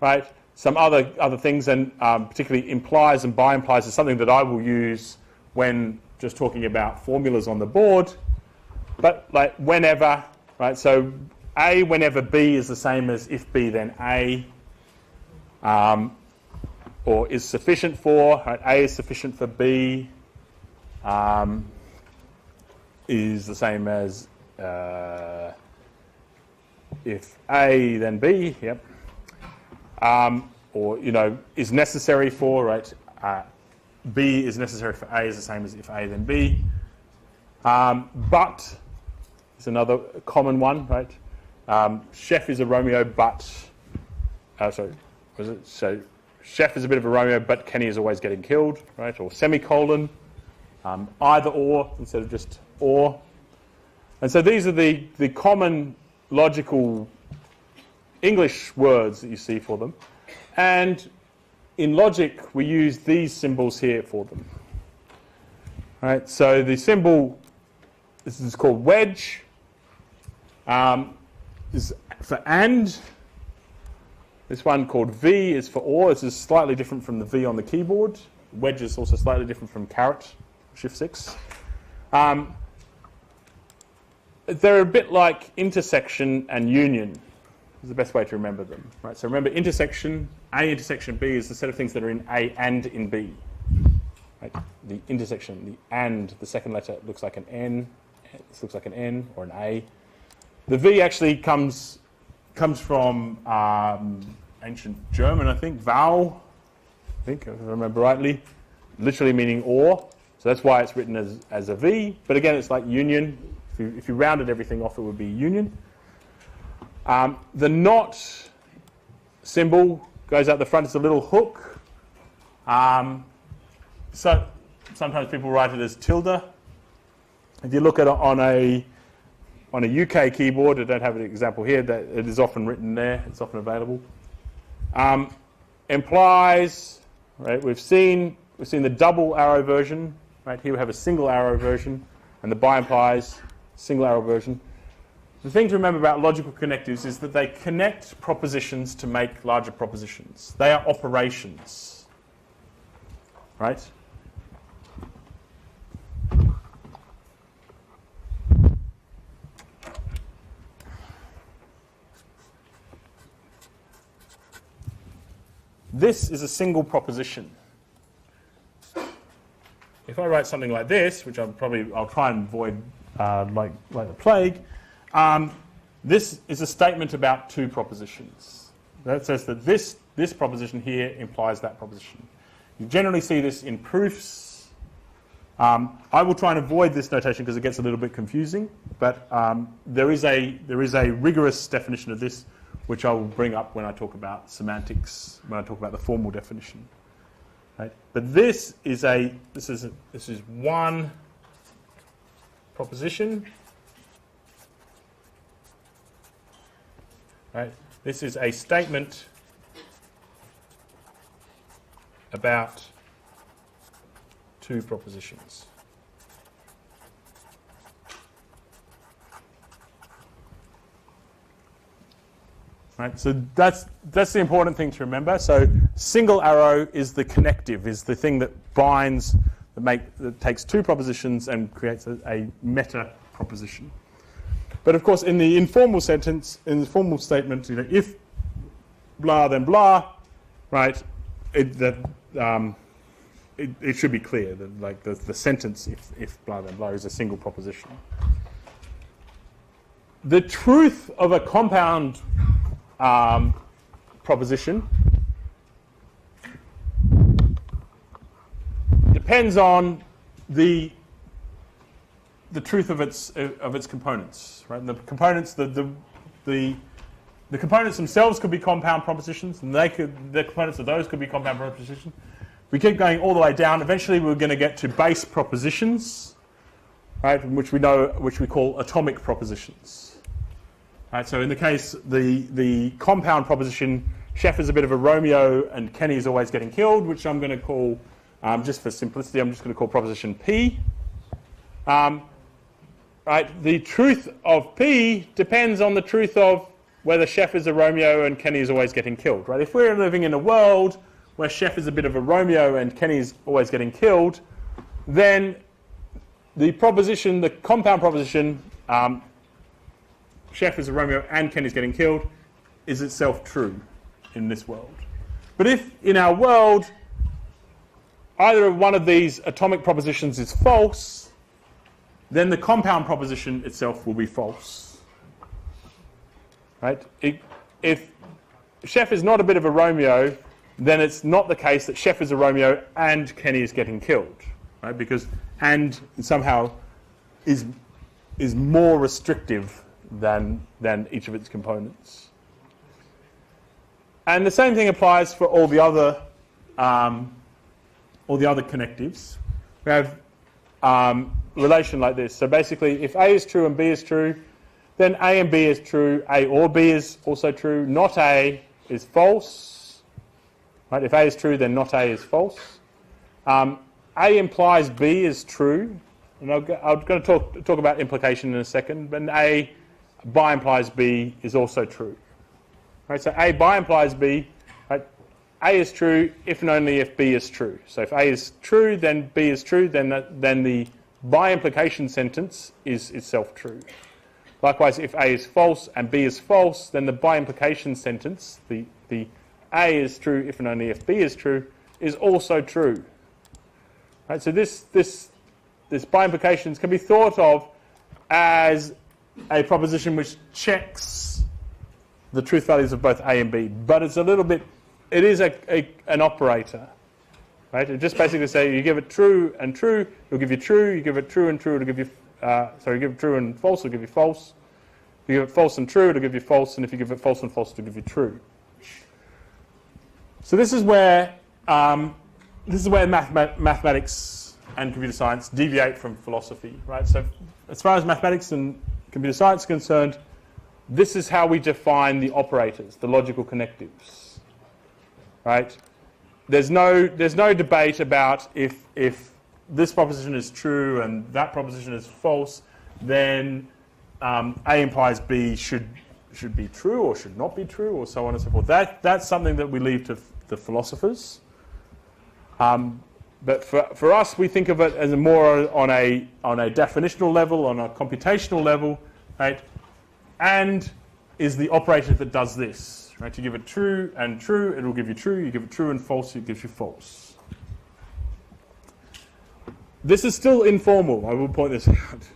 Right? Some other things, and particularly implies and by implies is something that I will use when just talking about formulas on the board. But like whenever, right? So A whenever B is the same as if B then A. Or is sufficient for, right? A is sufficient for B, is the same as if A then B, yep. Or, is necessary for, right? B is necessary for A is the same as if A then B. But is another common one, right? Chef is a Romeo, but, So Chef is a bit of a Romeo, but Kenny is always getting killed, right? Or semicolon, either or instead of just or. And so these are the common logical English words that you see for them. And in logic, we use these symbols here for them. Right? So the symbol, this is called wedge, is for and. This one called V is for or. This is slightly different from the V on the keyboard. Wedge is also slightly different from caret, shift 6. They're a bit like intersection and union is the best way to remember them. Right? So remember intersection, A intersection B is the set of things that are in A and in B. Right? The intersection, the and, the second letter looks like an N. This looks like an N or an A. The V actually comes from ancient German, I think, Vau, if I remember rightly, literally meaning or. So that's why it's written as a V. But again, it's like union. If you rounded everything off, it would be union. The not symbol goes out the front. It's a little hook. So sometimes people write it as tilde. If you look at it on a UK keyboard, I don't have an example here, that it is often written there. It's often available. Implies, right? We've seen the double arrow version, right? Here we have a single arrow version, and the by implies single arrow version. The thing to remember about logical connectives is that they connect propositions to make larger propositions. They are operations, right? This is a single proposition. If I write something like this, which I'll try and avoid like the plague, this is a statement about two propositions. That says that this proposition here implies that proposition. You generally see this in proofs. I will try and avoid this notation because it gets a little bit confusing, but there is a rigorous definition of this, which I will bring up when I talk about semantics, when I talk about the formal definition. Right? But this is one proposition. Right? This is a statement about two propositions. Right, so that's the important thing to remember. So single arrow is the connective, is the thing that binds, that takes two propositions and creates a meta proposition. But of course, in the informal sentence, in the formal statement, if blah then blah, right? It should be clear that like the sentence if blah then blah is a single proposition. The truth of a compound proposition depends on the truth of its components, right? And the components, the components themselves could be compound propositions, and the components of those could be compound propositions. We keep going all the way down. Eventually, we're going to get to base propositions, right? Which we call atomic propositions. Right, so in the case, the compound proposition, Chef is a bit of a Romeo and Kenny is always getting killed, which I'm going to call, just for simplicity, I'm just going to call proposition P. Right, the truth of P depends on the truth of whether Chef is a Romeo and Kenny is always getting killed. Right? If we're living in a world where Chef is a bit of a Romeo and Kenny is always getting killed, then the proposition, the compound proposition, Chef is a Romeo and Kenny's getting killed, is itself true in this world. But if in our world either one of these atomic propositions is false, then the compound proposition itself will be false. Right? If Chef is not a bit of a Romeo, then it's not the case that Chef is a Romeo and Kenny is getting killed. Right? Because and somehow is more restrictive than each of its components. And the same thing applies for all the other connectives. We have relation like this. So basically, if A is true and B is true, then A and B is true. A or B is also true. Not A is false. Right? If A is true, then not A is false. A implies B is true. And I'm going to talk about implication in a second. But A by implies B is also true. Right, so A by implies B. Right, A is true if and only if B is true. So if A is true, then B is true. Then the by implication sentence is itself true. Likewise, if A is false and B is false, then the by implication sentence, the A is true if and only if B is true, is also true. Right, so this by implications can be thought of as a proposition which checks the truth values of both A and B, but it's a little bit, it is an operator, right? It just basically say you give it true and true, it'll give you true, you give it true and true, it'll give you you give it true and false, it'll give you false. If you give it false and true, it'll give you false, and if you give it false and false, it'll give you true. So this is where mathematics and computer science deviate from philosophy, right? So as far as mathematics and computer science are concerned, this is how we define the operators, the logical connectives, right? There's no debate about if this proposition is true and that proposition is false, then A implies B should be true or should not be true, or so on and so forth. That's something that we leave to the philosophers. But for us, we think of it as more on a definitional level, on a computational level, right? And is the operator that does this, right? You give it true and true, it will give you true. You give it true and false, it gives you false. This is still informal. I will point this out.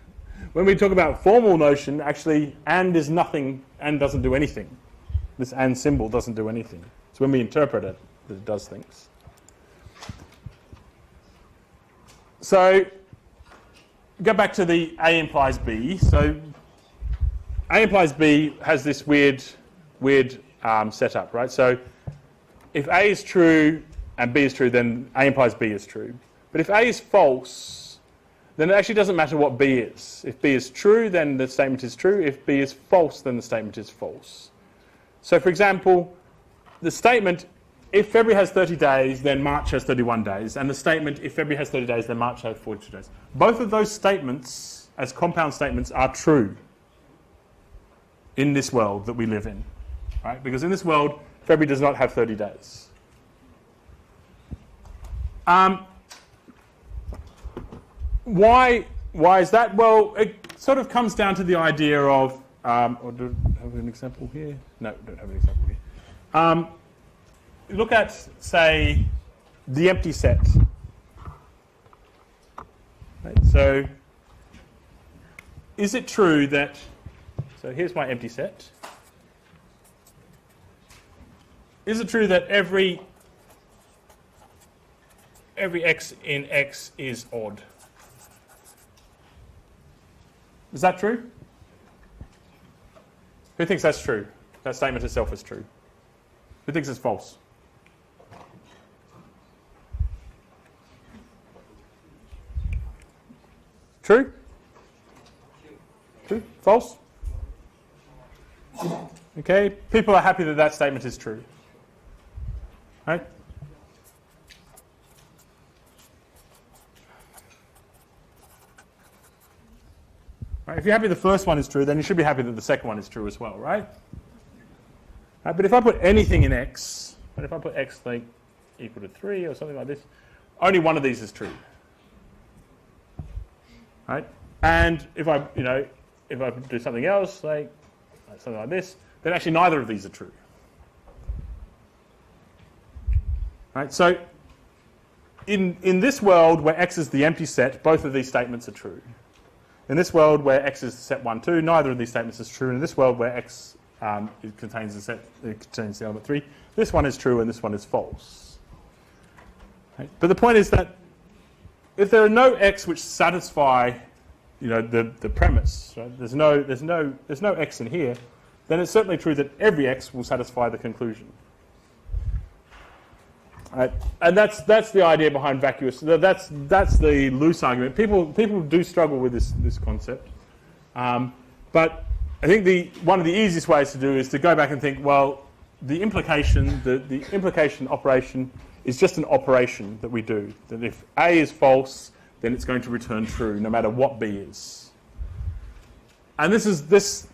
When we talk about formal notion, actually, and is nothing, and doesn't do anything. This and symbol doesn't do anything. So when we interpret it, it does things. So go back to the A implies B. So A implies B has this weird setup, right? So if A is true and B is true, then A implies B is true. But if A is false, then it actually doesn't matter what B is. If B is true, then the statement is true. If B is false, then the statement is false. So for example, the statement, if February has 30 days, then March has 31 days. And the statement, if February has 30 days, then March has 42 days. Both of those statements, as compound statements, are true in this world that we live in, right? Because in this world, February does not have 30 days. Why is that? Well, it sort of comes down to the idea of, or do I have an example here? No, don't have an example here. Look at, say, the empty set. Right, so, is it true that, so here's my empty set. Is it true that every x in X is odd? Is that true? Who thinks that's true? That statement itself is true. Who thinks it's false? True? True? False? Okay, people are happy that that statement is true. Right? Right? If you're happy the first one is true, then you should be happy that the second one is true as well, right? Right, but if I put anything in X, but if I put X like equal to 3 or something like this, only one of these is true. Right? And if I do something else, like something like this, then actually neither of these are true. Right? So in this world where X is the empty set, both of these statements are true. In this world where X is set 1, 2, neither of these statements is true. In this world where X it contains the element 3, this one is true and this one is false. Right? But the point is that if there are no X which satisfy, the premise, right? There's no X in here, then it's certainly true that every X will satisfy the conclusion. Right? And that's the idea behind vacuous. That's the loose argument. People do struggle with this concept, but I think one of the easiest ways to do is to go back and think, well, the implication operation is just an operation that we do. That if A is false, then it's going to return true, no matter what B is. And this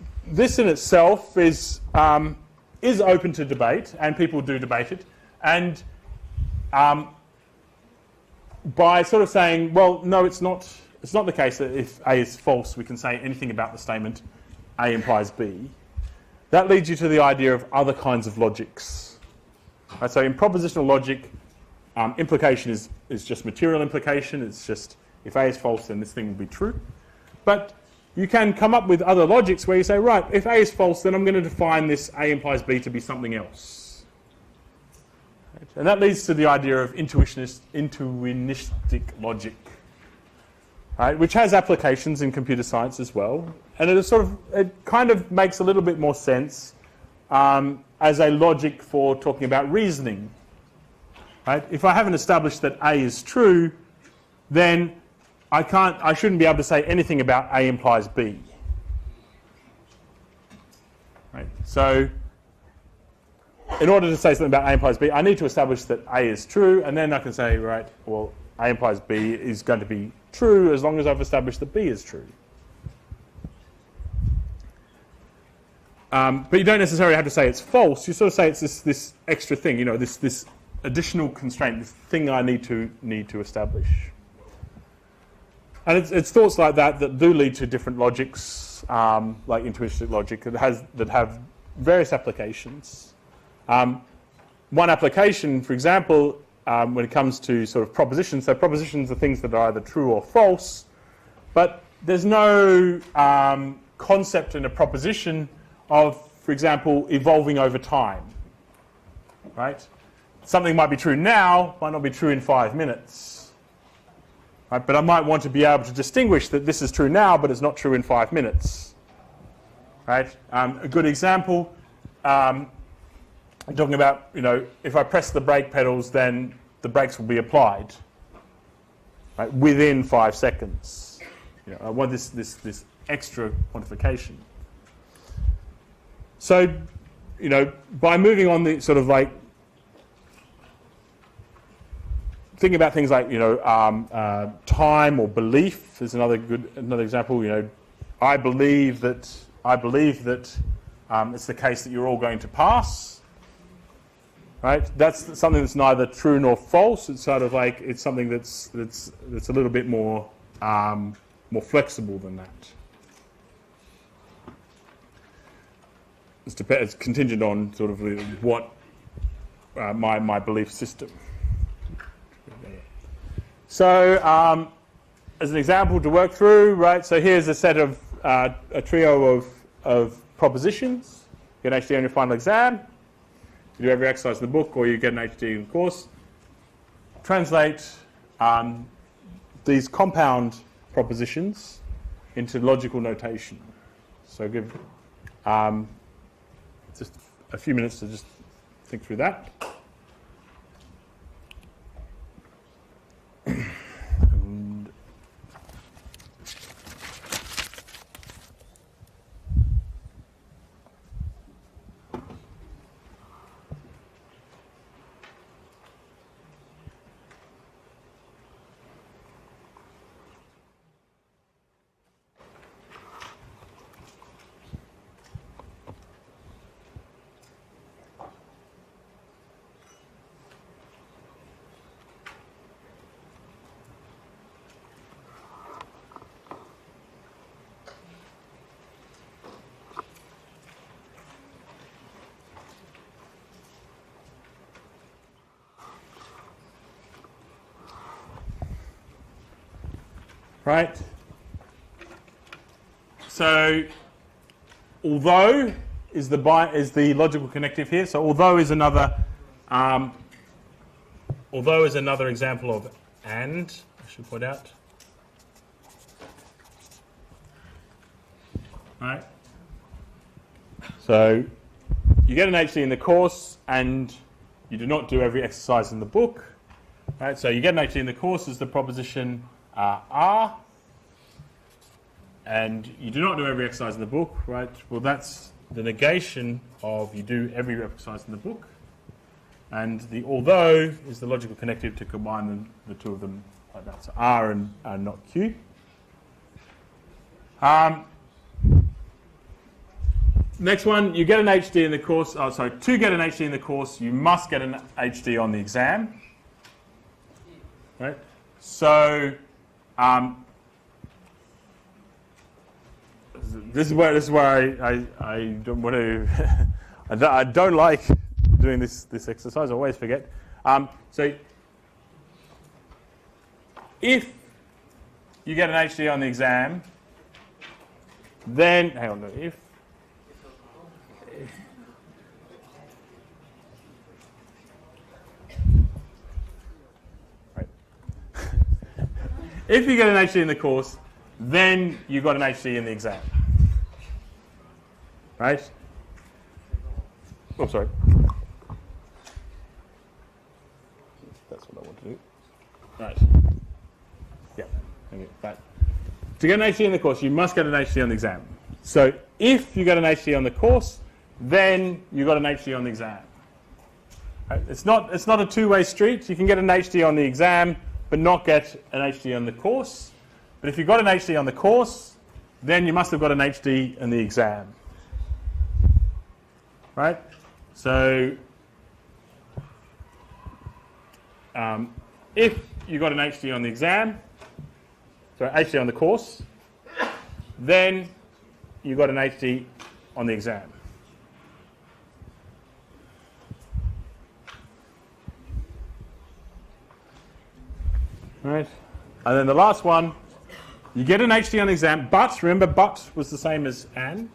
in itself is open to debate, and people do debate it. And by sort of saying, well, no, it's not the case that if A is false, we can say anything about the statement A implies B. That leads you to the idea of other kinds of logics. Right, so in propositional logic, implication is just material implication. It's just if A is false, then this thing will be true. But you can come up with other logics where you say, right, if A is false, then I'm going to define this A implies B to be something else. Right? And that leads to the idea of intuitionistic logic. right, which has applications in computer science as well, and it kind of makes a little bit more sense as a logic for talking about reasoning. Right? If I haven't established that A is true, then I shouldn't be able to say anything about A implies B. Right? So, in order to say something about A implies B, I need to establish that A is true, and then I can say, right, well, A implies B is going to be true as long as I've established that B is true. But you don't necessarily have to say it's false. You sort of say it's this extra thing, you know, this additional constraint, this thing I need to establish. And it's thoughts like that do lead to different logics, like intuitive logic, that have various applications. One application, for example, when it comes to sort of propositions, so propositions are things that are either true or false, but there's no concept in a proposition of, for example, evolving over time, right? Something might be true now, might not be true in 5 minutes, right? But I might want to be able to distinguish that this is true now, but it's not true in 5 minutes, right? A good example, I'm talking about, you know, if I press the brake pedals, then the brakes will be applied, right, within 5 seconds. You know, I want this extra quantification. So, you know, by moving on the sort of like thinking about things like, you know, time or belief is another example. You know, I believe that it's the case that you're all going to pass. Right? That's something that's neither true nor false. It's sort of like it's something that's a little bit more flexible than that. It's contingent on sort of what my belief system. So, as an example to work through, right? So here's a set of a trio of propositions. You get an HD on your final exam. You do every exercise in the book, or you get an HD in the course. Translate these compound propositions into logical notation. So give just a few minutes to just think through that. Right? So, although is the logical connective here. So, although is another example of and, I should point out. Right? So, you get an HD in the course and you do not do every exercise in the book. Right? So, you get an HD in the course is the proposition R, and you do not do every exercise in the book, right? Well, that's the negation of you do every exercise in the book, and the although is the logical connective to combine the two of them like that. So R and not Q. Next one, you get an HD in the course. Oh, sorry, to get an HD in the course, you must get an HD on the exam, right? So. This is where I don't want to. I don't like doing this exercise. I always forget. So if you get an HD on the exam, then hang on. If If you get an HD in the course, then you got an HD in the exam. Right? Oh, sorry. That's what I want to do. Right. Yeah. Okay. Right. To get an HD in the course, you must get an HD on the exam. So if you get an HD on the course, then you got an HD on the exam. Right? It's not a two-way street. You can get an HD on the exam, but not get an HD on the course. But if you got an HD on the course, then you must have got an HD in the exam. Right? So if you got an HD on the exam, so HD on the course, then you got an HD on the exam. Right? And then the last one, you get an HD on the exam, but remember, but was the same as and.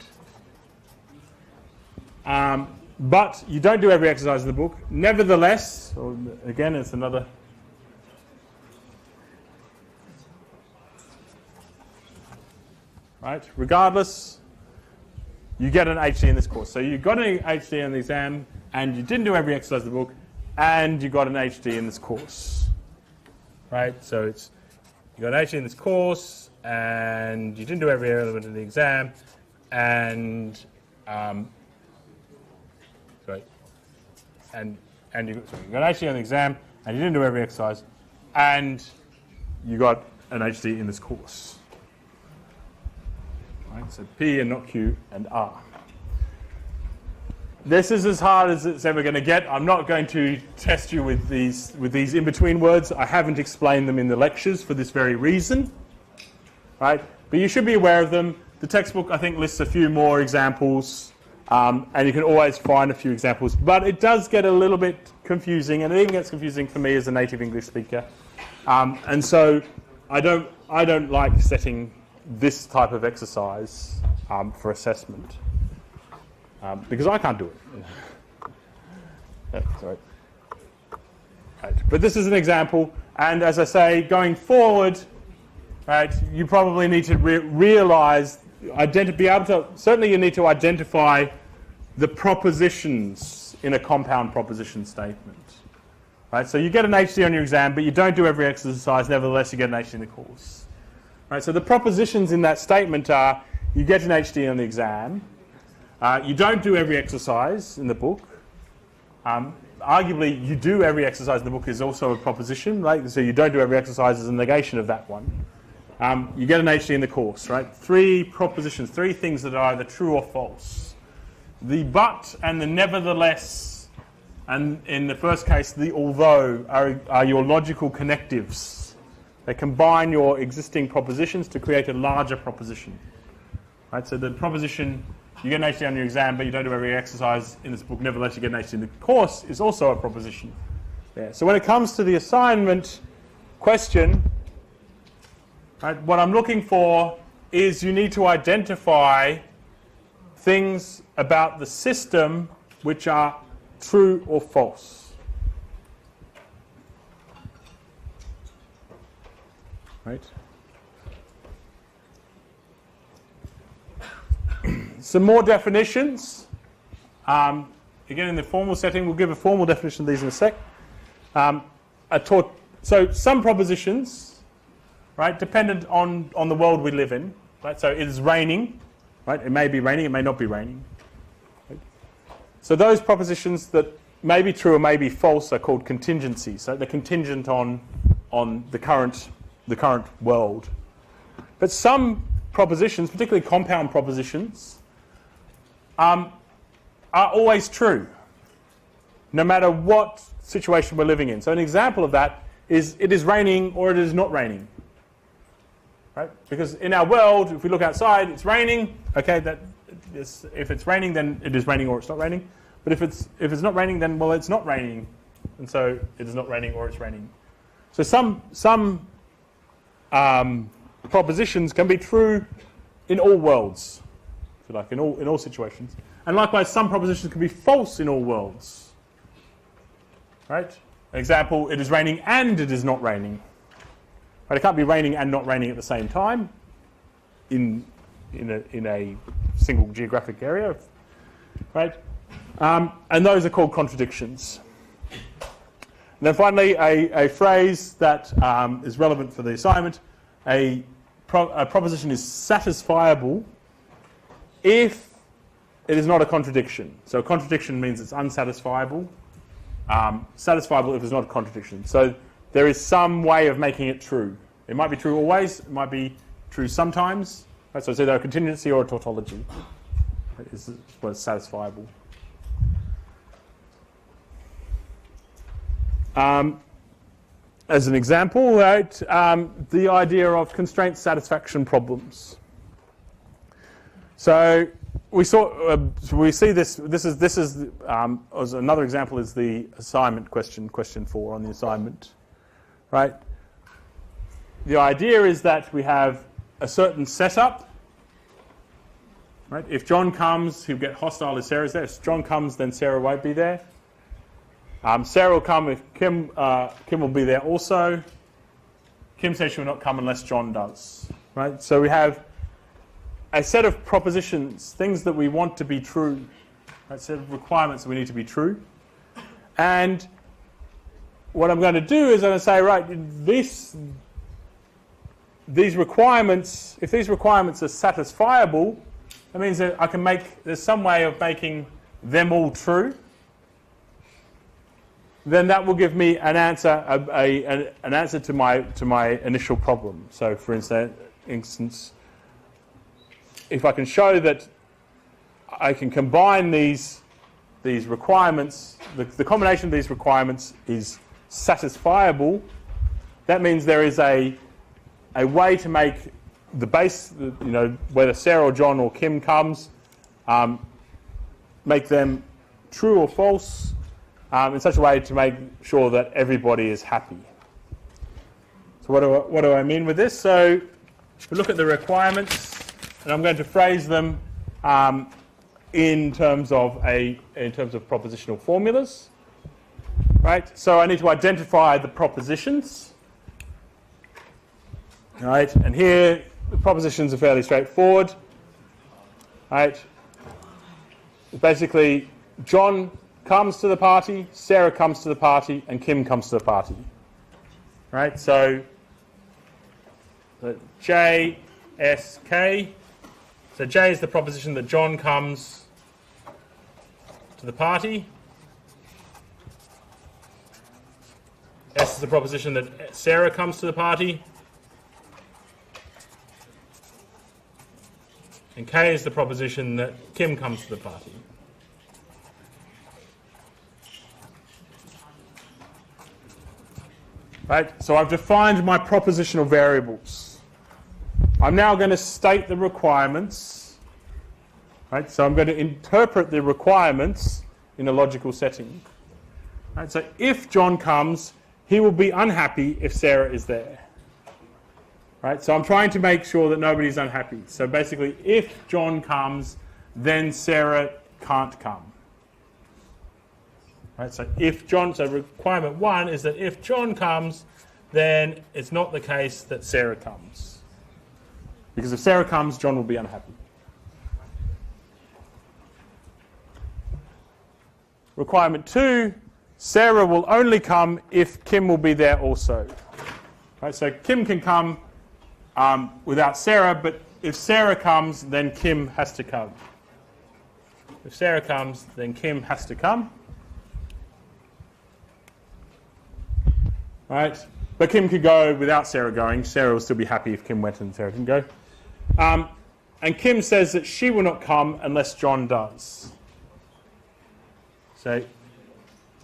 But you don't do every exercise in the book. Nevertheless, or again, it's another. Right? Regardless, you get an HD in this course. So you got an HD on the exam, and you didn't do every exercise in the book, and you got an HD in this course. Right? So it's you got an HD in this course, and you didn't do every element in the exam, and you got an HD on the exam, and you didn't do every exercise, and you got an HD in this course. Right? So P and not Q and R. This is as hard as it's ever going to get. I'm not going to test you with these in-between words. I haven't explained them in the lectures for this very reason. Right? But you should be aware of them. The textbook, I think, lists a few more examples. And you can always find a few examples. But it does get a little bit confusing, and it even gets confusing for me as a native English speaker. And so I don't like setting this type of exercise for assessment. Because I can't do it. Sorry. Right. But this is an example, and as I say, going forward, right, you probably need to realise, certainly you need to identify the propositions in a compound proposition statement. Right? So you get an HD on your exam, but you don't do every exercise, nevertheless you get an HD in the course. Right? So the propositions in that statement are, you get an HD on the exam, you don't do every exercise in the book. Arguably, you do every exercise in the book is also a proposition, right? So you don't do every exercise is a negation of that one. You get an HD in the course, right? 3 propositions, 3 things that are either true or false. The but and the nevertheless, and in the first case, the although, are your logical connectives. They combine your existing propositions to create a larger proposition. Right? So the proposition, you get an HD on your exam, but you don't do every exercise in this book, nevertheless you get an HD in the course, is also a proposition. Yeah. So when it comes to the assignment question, right, what I'm looking for is you need to identify things about the system which are true or false. Right? Some more definitions. Again, in the formal setting, we'll give a formal definition of these in a sec. So some propositions, right, dependent on the world we live in. Right? So it is raining. Right? It may be raining, it may not be raining. Right? So those propositions that may be true or may be false are called contingencies. So they're contingent on the current world. But some propositions, particularly compound propositions, are always true, no matter what situation we're living in. So an example of that is it is raining or it is not raining. Right? Because in our world, if we look outside, it's raining. Okay, if it's raining, then it is raining or it's not raining. But if it's not raining, then well, it's not raining, and so it is not raining or it's raining. So some propositions can be true in all worlds, if you like, in all situations, and likewise, some propositions can be false in all worlds. Right? Example: it is raining and it is not raining. Right? It can't be raining and not raining at the same time in a single geographic area, right? And those are called contradictions. And then finally, a phrase that is relevant for the assignment: a proposition is satisfiable if it is not a contradiction. So a contradiction means it's unsatisfiable. Satisfiable if it's not a contradiction. So there is some way of making it true. It might be true always. It might be true sometimes. Right? So it's either a contingency or a tautology. Is what is satisfiable. As an example, right, the idea of constraint satisfaction problems. So we see this. This is as another example is the assignment question 4 on the assignment, right? The idea is that we have a certain setup, right? If John comes, he'll get hostile if Sarah's there. If John comes, then Sarah won't be there. Sarah will come if Kim will be there also. Kim says she will not come unless John does, right? So we have a set of propositions, things that we want to be true, a set of requirements that we need to be true. And what I'm going to do is I'm going to say, right, these requirements, if these requirements are satisfiable, that means that I can there's some way of making them all true. Then that will give me an answer, an answer to my initial problem. So, for instance, if I can show that I can combine these requirements, the combination of these requirements is satisfiable, that means there is a way to make the base, whether Sarah or John or Kim comes, make them true or false, in such a way to make sure that everybody is happy. So what do I mean with this? So we look at the requirements, and I'm going to phrase them in terms of propositional formulas. Right? So I need to identify the propositions. Right? And here the propositions are fairly straightforward. Right? Basically, John comes to the party, Sarah comes to the party, and Kim comes to the party. Right? So J, S, K. So J is the proposition that John comes to the party. S is the proposition that Sarah comes to the party. And K is the proposition that Kim comes to the party. Right? So I've defined my propositional variables. I'm now going to state the requirements. Right? So I'm going to interpret the requirements in a logical setting. Right? So if John comes, he will be unhappy if Sarah is there. Right? So I'm trying to make sure that nobody's unhappy. So basically, if John comes, then Sarah can't come. Right? So requirement 1 is that if John comes, then it's not the case that Sarah comes. Because if Sarah comes, John will be unhappy. Requirement 2, Sarah will only come if Kim will be there also. Right? So Kim can come without Sarah, but if Sarah comes, then Kim has to come. If Sarah comes, then Kim has to come. Right? But Kim could go without Sarah going. Sarah will still be happy if Kim went and Sarah didn't go. And Kim says that she will not come unless John does. So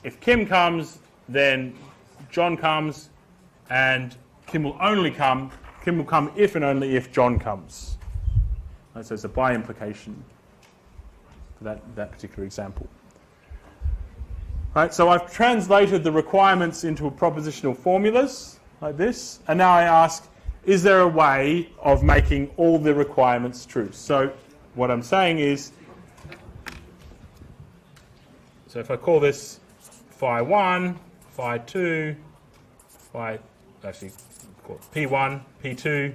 if Kim comes, then John comes, and Kim will only come. Kim will come if and only if John comes. Right, so it's a by implication for that particular example. Right, so I've translated the requirements into propositional formulas like this, and now I ask, is there a way of making all the requirements true? So what I'm saying is, so if I call this phi 1, phi 2, phi, actually call it P1, P2,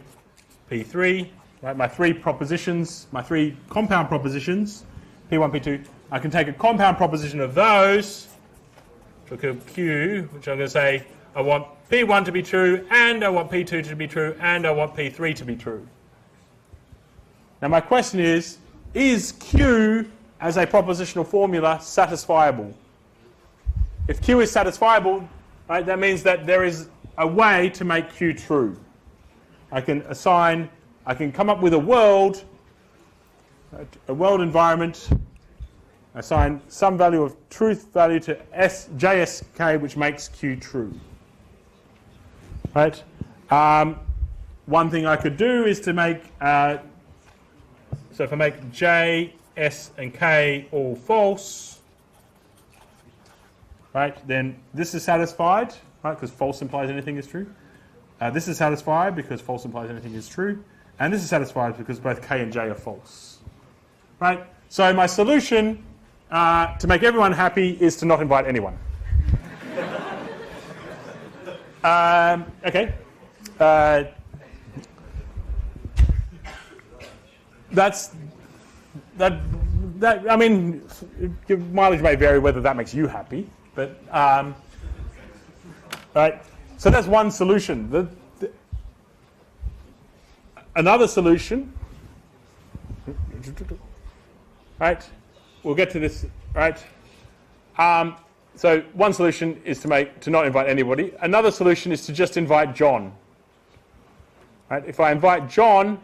P3, right? My three propositions, my three compound propositions, P1, P2. I can take a compound proposition of those, which I'll call Q, which I'm going to say I want P1 to be true, and I want P2 to be true, and I want P3 to be true. Now my question is Q as a propositional formula satisfiable? If Q is satisfiable, right, that means that there is a way to make Q true. I can come up with a world environment, assign some value of truth value to JSK, which makes Q true. Right? One thing I could do is to make, so if I make J, S, and K all false, right, then this is satisfied, right, because false implies anything is true. This is satisfied because false implies anything is true. And this is satisfied because both K and J are false. Right? So my solution to make everyone happy is to not invite anyone. Okay. I mean, your mileage may vary whether that makes you happy, but right. So that's one solution. Another solution, right? We'll get to this, right? So one solution is to not invite anybody. Another solution is to just invite John. Right? If I invite John,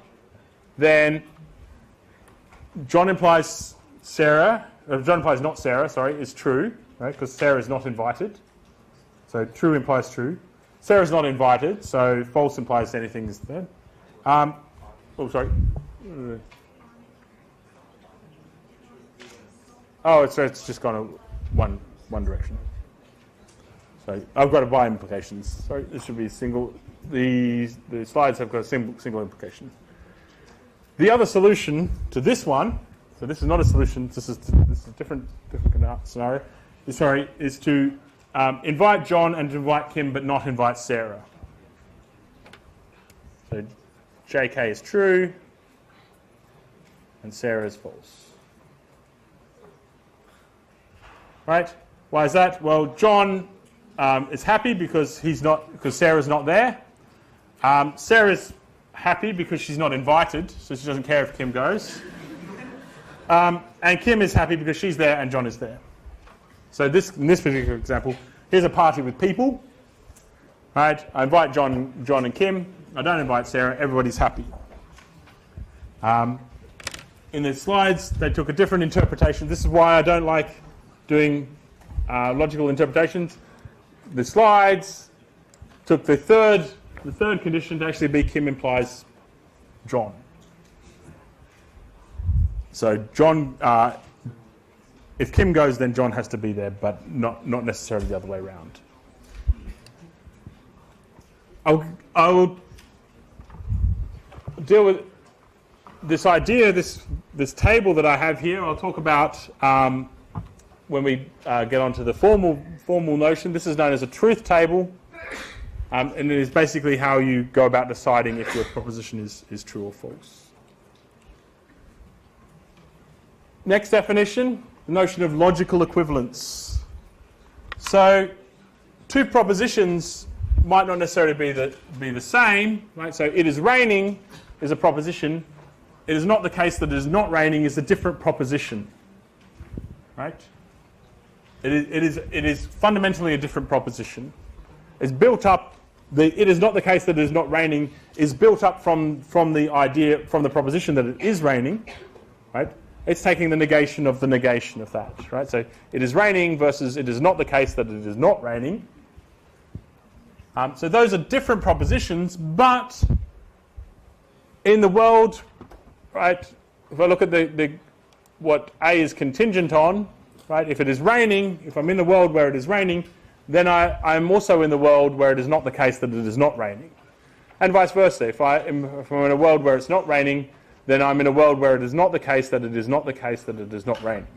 then John implies Sarah. John implies not Sarah. Sorry, is true, right? Because Sarah is not invited. So true implies true. Sarah is not invited, so false implies anything is there. Oh, sorry. Oh, it's just gone one direction. So I've got a by implications. Sorry, this should be single. The slides have got a single implication. The other solution to this one, so this is not a solution. This is a different scenario. Is to invite John and invite Kim, but not invite Sarah. So JK is true, and Sarah is false. Right? Why is that? Well, John is happy because Sarah's not there. Sarah's happy because she's not invited, so she doesn't care if Kim goes. And Kim is happy because she's there and John is there. So in this particular example, here's a party with people. Right? I invite John and Kim. I don't invite Sarah. Everybody's happy. In the slides, they took a different interpretation. This is why I don't like doing logical interpretations. The slides took the third condition to actually be Kim implies John. So John, if Kim goes, then John has to be there, but not necessarily the other way around. I will deal with this idea, this table that I have here. I'll talk about when we get onto the formal notion. This is known as a truth table, and it is basically how you go about deciding if your proposition is true or false. Next definition, the notion of logical equivalence. So two propositions might not necessarily be the same, right? So it is raining is a proposition. It is not the case that it is not raining is a different proposition, right? It is fundamentally a different proposition. It's built up. It is not the case that it is not raining is built up from the idea, from the proposition that it is raining, right? It's taking the negation of that, right? So it is raining versus it is not the case that it is not raining. So those are different propositions, but in the world, right? If I look at what A is contingent on, right? If it is raining, if I'm in the world where it is raining, then I'm also in the world where it is not the case that it is not raining, and vice versa. If I'm in a world where it's not raining, then I'm in a world where it is not the case that it is not the case that it is not raining.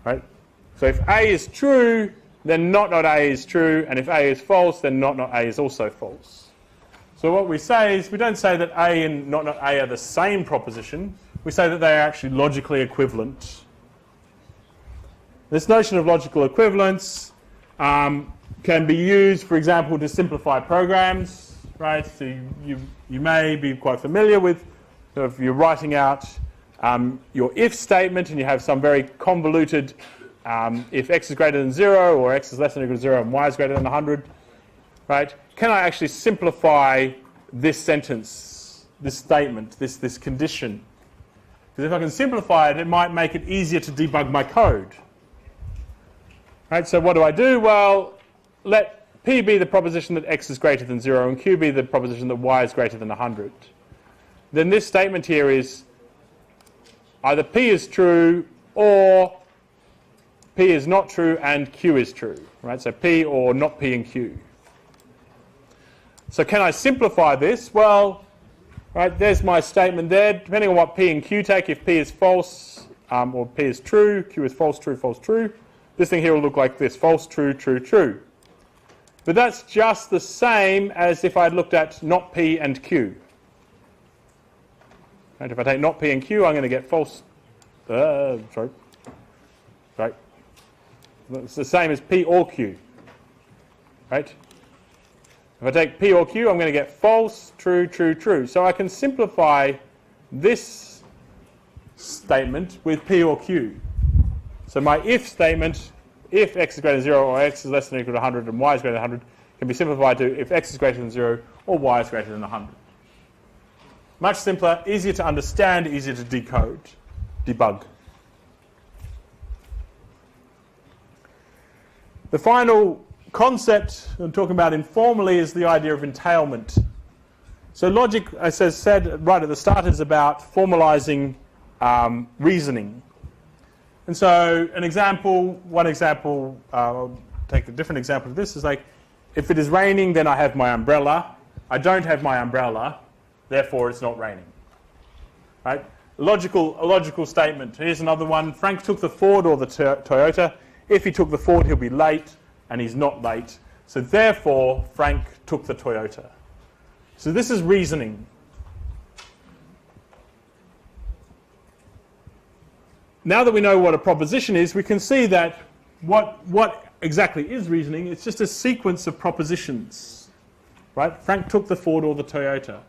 Right? So if A is true, then not A is true, and if A is false, then not A is also false. So what we say is we don't say that A and not A are the same proposition. We say that they are actually logically equivalent. This notion of logical equivalence can be used, for example, to simplify programs, right? So you may be quite familiar with, so if you're writing out your if statement and you have some very convoluted if x is greater than 0 or x is less than or equal to 0 and y is greater than 100, right? Can I actually simplify this sentence, this statement, this condition? Because if I can simplify it, it might make it easier to debug my code. Right, so what do? Well, let P be the proposition that x is greater than 0 and Q be the proposition that y is greater than 100. Then this statement here is either P is true or P is not true and Q is true. Right, so P or not P and Q. So can I simplify this? Well, right, there's my statement there. Depending on what P and Q take, if P is false or P is true, Q is false, true, this thing here will look like this, false, true, true. But that's just the same as if I'd looked at not P and Q. Right, if I take not P and Q, I'm going to get false. Sorry. It's the same as P or Q. Right? If I take P or Q, I'm going to get false, true. So I can simplify this statement with P or Q. So my if statement, if x is greater than 0 or x is less than or equal to 100 and y is greater than 100, can be simplified to if x is greater than 0 or y is greater than 100. Much simpler, easier to understand, easier to decode, debug. The final concept I'm talking about informally is the idea of entailment. So logic, as I said right at the start, is about formalizing reasoning. And so one example, I'll take a different example of this, is like, if it is raining, then I have my umbrella. I don't have my umbrella, therefore it's not raining. Right? A logical statement. Here's another one. Frank took the Ford or the Toyota. If he took the Ford, he'll be late, and he's not late. So therefore, Frank took the Toyota. So this is reasoning. Now that we know what a proposition is, we can see that what exactly is reasoning. It's just a sequence of propositions. Right? Frank took the Ford or the Toyota.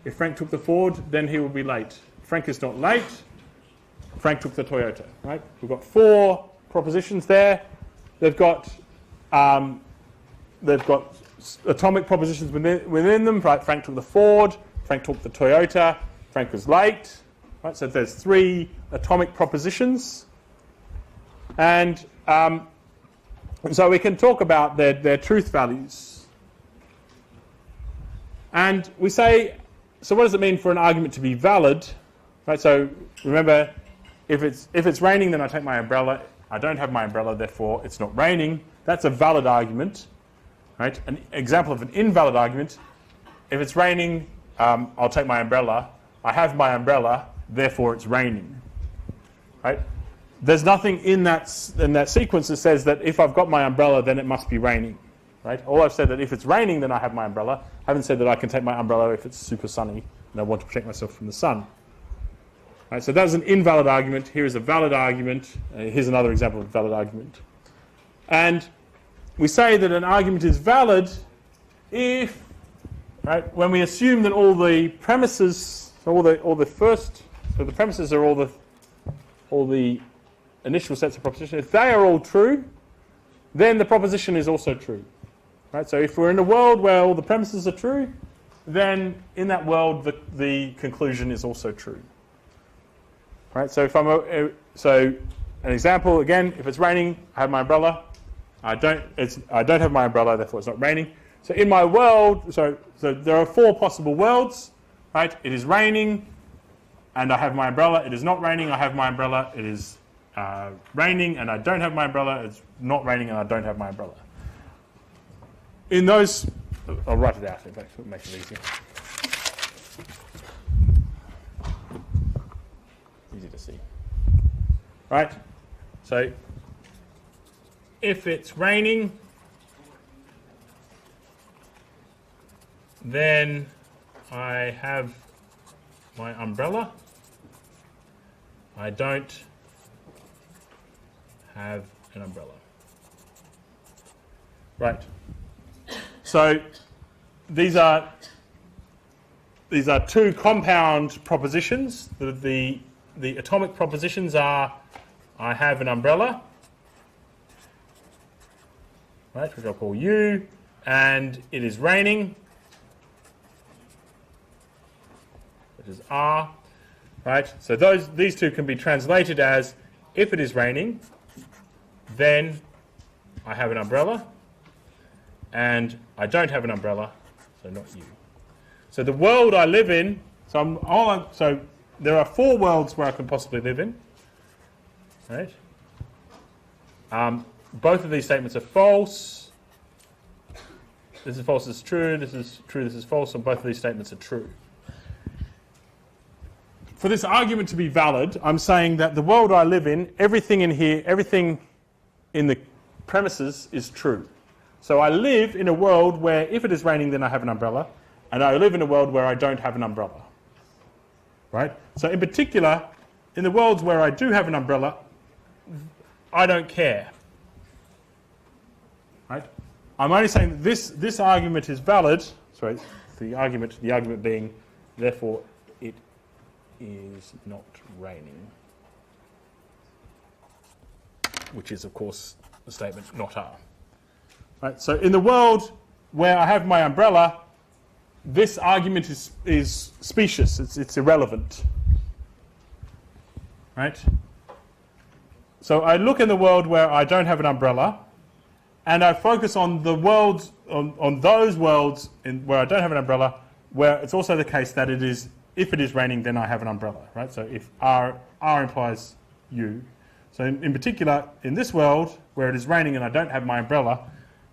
If Frank took the Ford, then he will be late. Frank is not late. Frank took the Toyota. Right? We've got 4 propositions there. They've got atomic propositions within them. Right? Frank took the Ford. Frank took the Toyota. Frank was late. Right? So there's 3 atomic propositions, and so we can talk about their truth values. And we say, so what does it mean for an argument to be valid? Right? So remember, if it's raining, then I take my umbrella. I don't have my umbrella, therefore it's not raining. That's a valid argument. Right? An example of an invalid argument: if it's raining, I'll take my umbrella. I have my umbrella, therefore it's raining. Right? There's nothing in that sequence that says that if I've got my umbrella, then it must be raining. Right? All I've said that if it's raining, then I have my umbrella. I haven't said that I can take my umbrella if it's super sunny and I want to protect myself from the sun. Right? So that's an invalid argument. Here is a valid argument. Here's another example of a valid argument. And we say that an argument is valid if, right, when we assume that all the premises, so the premises are all the initial sets of propositions. If they are all true, then the proposition is also true. Right? So if we're in a world where all the premises are true, then in that world the conclusion is also true. Right? So if so an example again, if it's raining, I have my umbrella. I don't have my umbrella, therefore it's not raining. So in my world, so there are 4 possible worlds. Right? It is raining, and I have my umbrella. It is not raining. I have my umbrella. It is raining, and I don't have my umbrella. It's not raining, and I don't have my umbrella. In those, I'll write it out. In fact, it'll make it easier. Easy to see. Right? So, if it's raining, then I have my umbrella. I don't have an umbrella. Right. So these are two compound propositions. The atomic propositions are I have an umbrella, right, which I'll call U, and it is raining, which is R, right? So these two can be translated as if it is raining, then I have an umbrella, and I don't have an umbrella, so not you. So the world I live in, so there are 4 worlds where I can possibly live in, right? Both of these statements are false. This is false, this is true, this is true, this is false, and both of these statements are true. For this argument to be valid, I'm saying that the world I live in, everything in here, everything in the premises is true. So I live in a world where if it is raining, then I have an umbrella, and I live in a world where I don't have an umbrella. Right? So in particular, in the worlds where I do have an umbrella, I don't care. Right? I'm only saying that this argument is valid. Sorry, the argument being, therefore, it is not raining, which is, of course, the statement not R. Right? So in the world where I have my umbrella, this argument is specious. It's irrelevant. Right? So I look in the world where I don't have an umbrella, and I focus on the worlds, on those worlds where I don't have an umbrella, where it's also the case that it is, if it is raining, then I have an umbrella. Right? So if R implies U. So in particular, in this world where it is raining and I don't have my umbrella,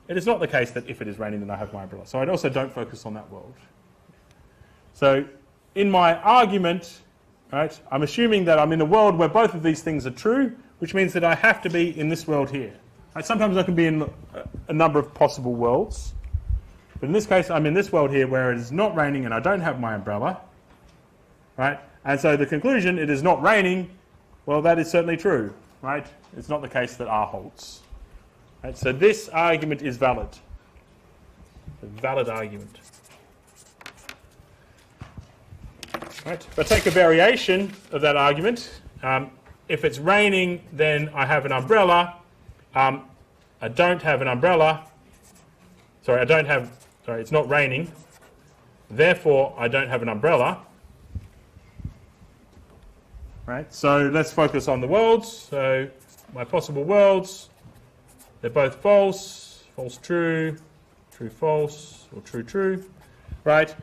it is not the case that if it is raining, then I have my umbrella. So I also don't focus on that world. So in my argument, right, I'm assuming that I'm in a world where both of these things are true, which means that I have to be in this world here. Right? Sometimes I can be in a number of possible worlds. But in this case, I'm in this world here where it is not raining and I don't have my umbrella. Right? And so the conclusion, it is not raining, well, that is certainly true. Right? It's not the case that R holds. Right, so this argument is valid. A valid argument. Right, if I take a variation of that argument, if it's raining, then I have an umbrella. I don't have an umbrella. Sorry, it's not raining. Therefore, I don't have an umbrella. Right, so let's focus on the worlds. So my possible worlds, they're both false, false, true, true, false, or true, true, right?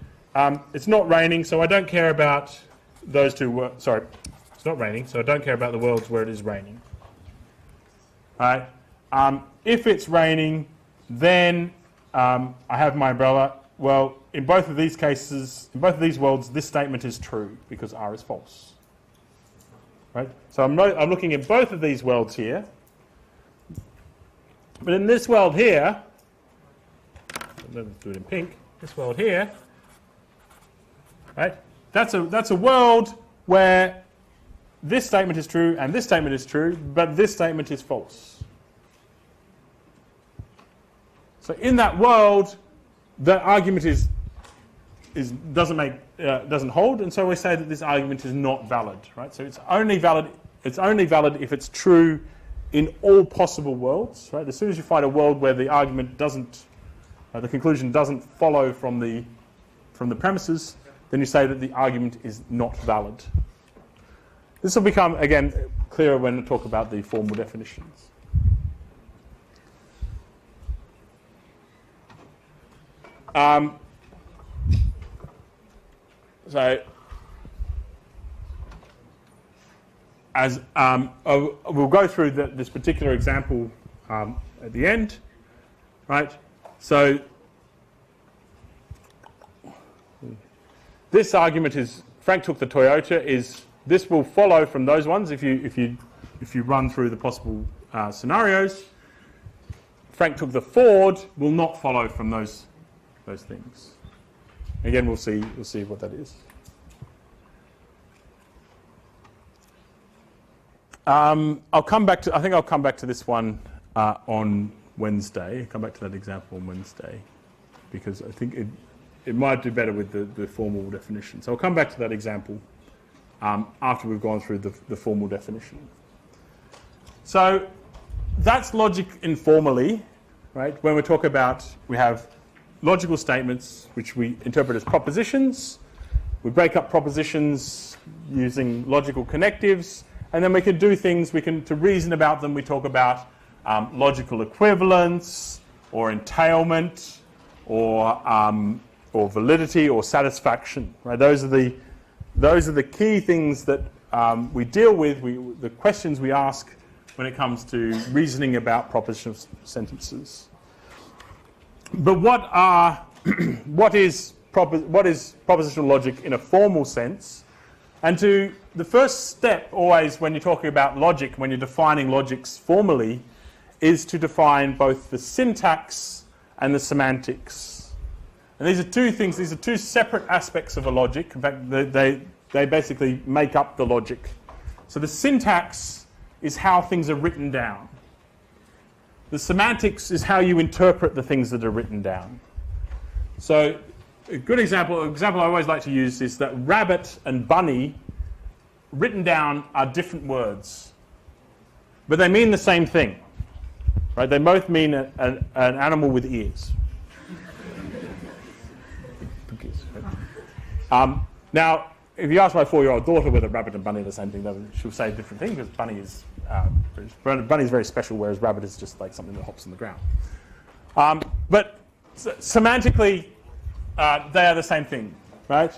It's not raining, so I don't care about those two worlds. Sorry, it's not raining, so I don't care about the worlds where it is raining. Right? If it's raining, then I have my umbrella. Well, in both of these cases, in both of these worlds, this statement is true because R is false. Right? So I'm looking at both of these worlds here. But in this world here, let's do it in pink, this world here, right? That's a world where this statement is true and this statement is true, but this statement is false. So in that world, the argument doesn't hold, and so we say that this argument is not valid, right? So it's only valid if it's true in all possible worlds, right? As soon as you find a world where the argument doesn't, the conclusion doesn't follow from the premises, then you say that the argument is not valid. This will become, again, clearer when we talk about the formal definitions. We'll go through this particular example at the end, right? So this argument is, Frank took the Toyota, this will follow from those ones if you run through the possible scenarios. Frank took the Ford will not follow from those things. Again, we'll see what that is. I'll come back to. I think I'll come back to this one on Wednesday. I'll come back to that example on Wednesday because I think it might do better with the formal definition. So I'll come back to that example after we've gone through the formal definition. So that's logic informally, right? When we talk about, we have logical statements which we interpret as propositions. We break up propositions using logical connectives. And then we can do things, to reason about them, we talk about logical equivalence, or entailment, or validity, or satisfaction. Right? Those are the key things that we deal with, the questions we ask when it comes to reasoning about propositional sentences. But what is propositional logic in a formal sense? And the first step always when you're talking about logic, when you're defining logics formally, is to define both the syntax and the semantics. And these are two separate aspects of a logic. In fact, they basically make up the logic. So the syntax is how things are written down. The semantics is how you interpret the things that are written down. So a good example I always like to use is that rabbit and bunny written down are different words, but they mean the same thing. Right? They both mean an animal with ears. Now, if you ask my 4-year-old daughter whether rabbit and bunny are the same thing, she'll say a different thing because bunny is very special, whereas rabbit is just like something that hops on the ground. But semantically, they are the same thing, right?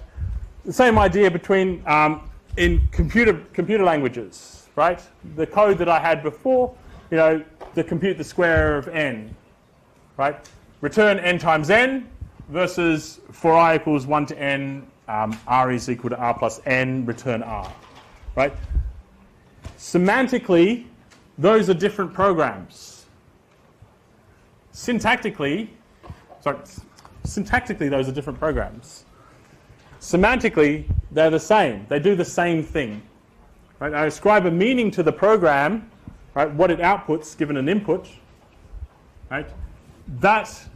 The same idea between in computer languages, right? The code that I had before, to compute the square of n, right? Return n times n versus for I equals 1 to n, r is equal to r plus n, return r, right? Semantically, those are different programs. Syntactically, those are different programs. Semantically, they're the same. They do the same thing. Right? I ascribe a meaning to the program, right? What it outputs given an input. Right? That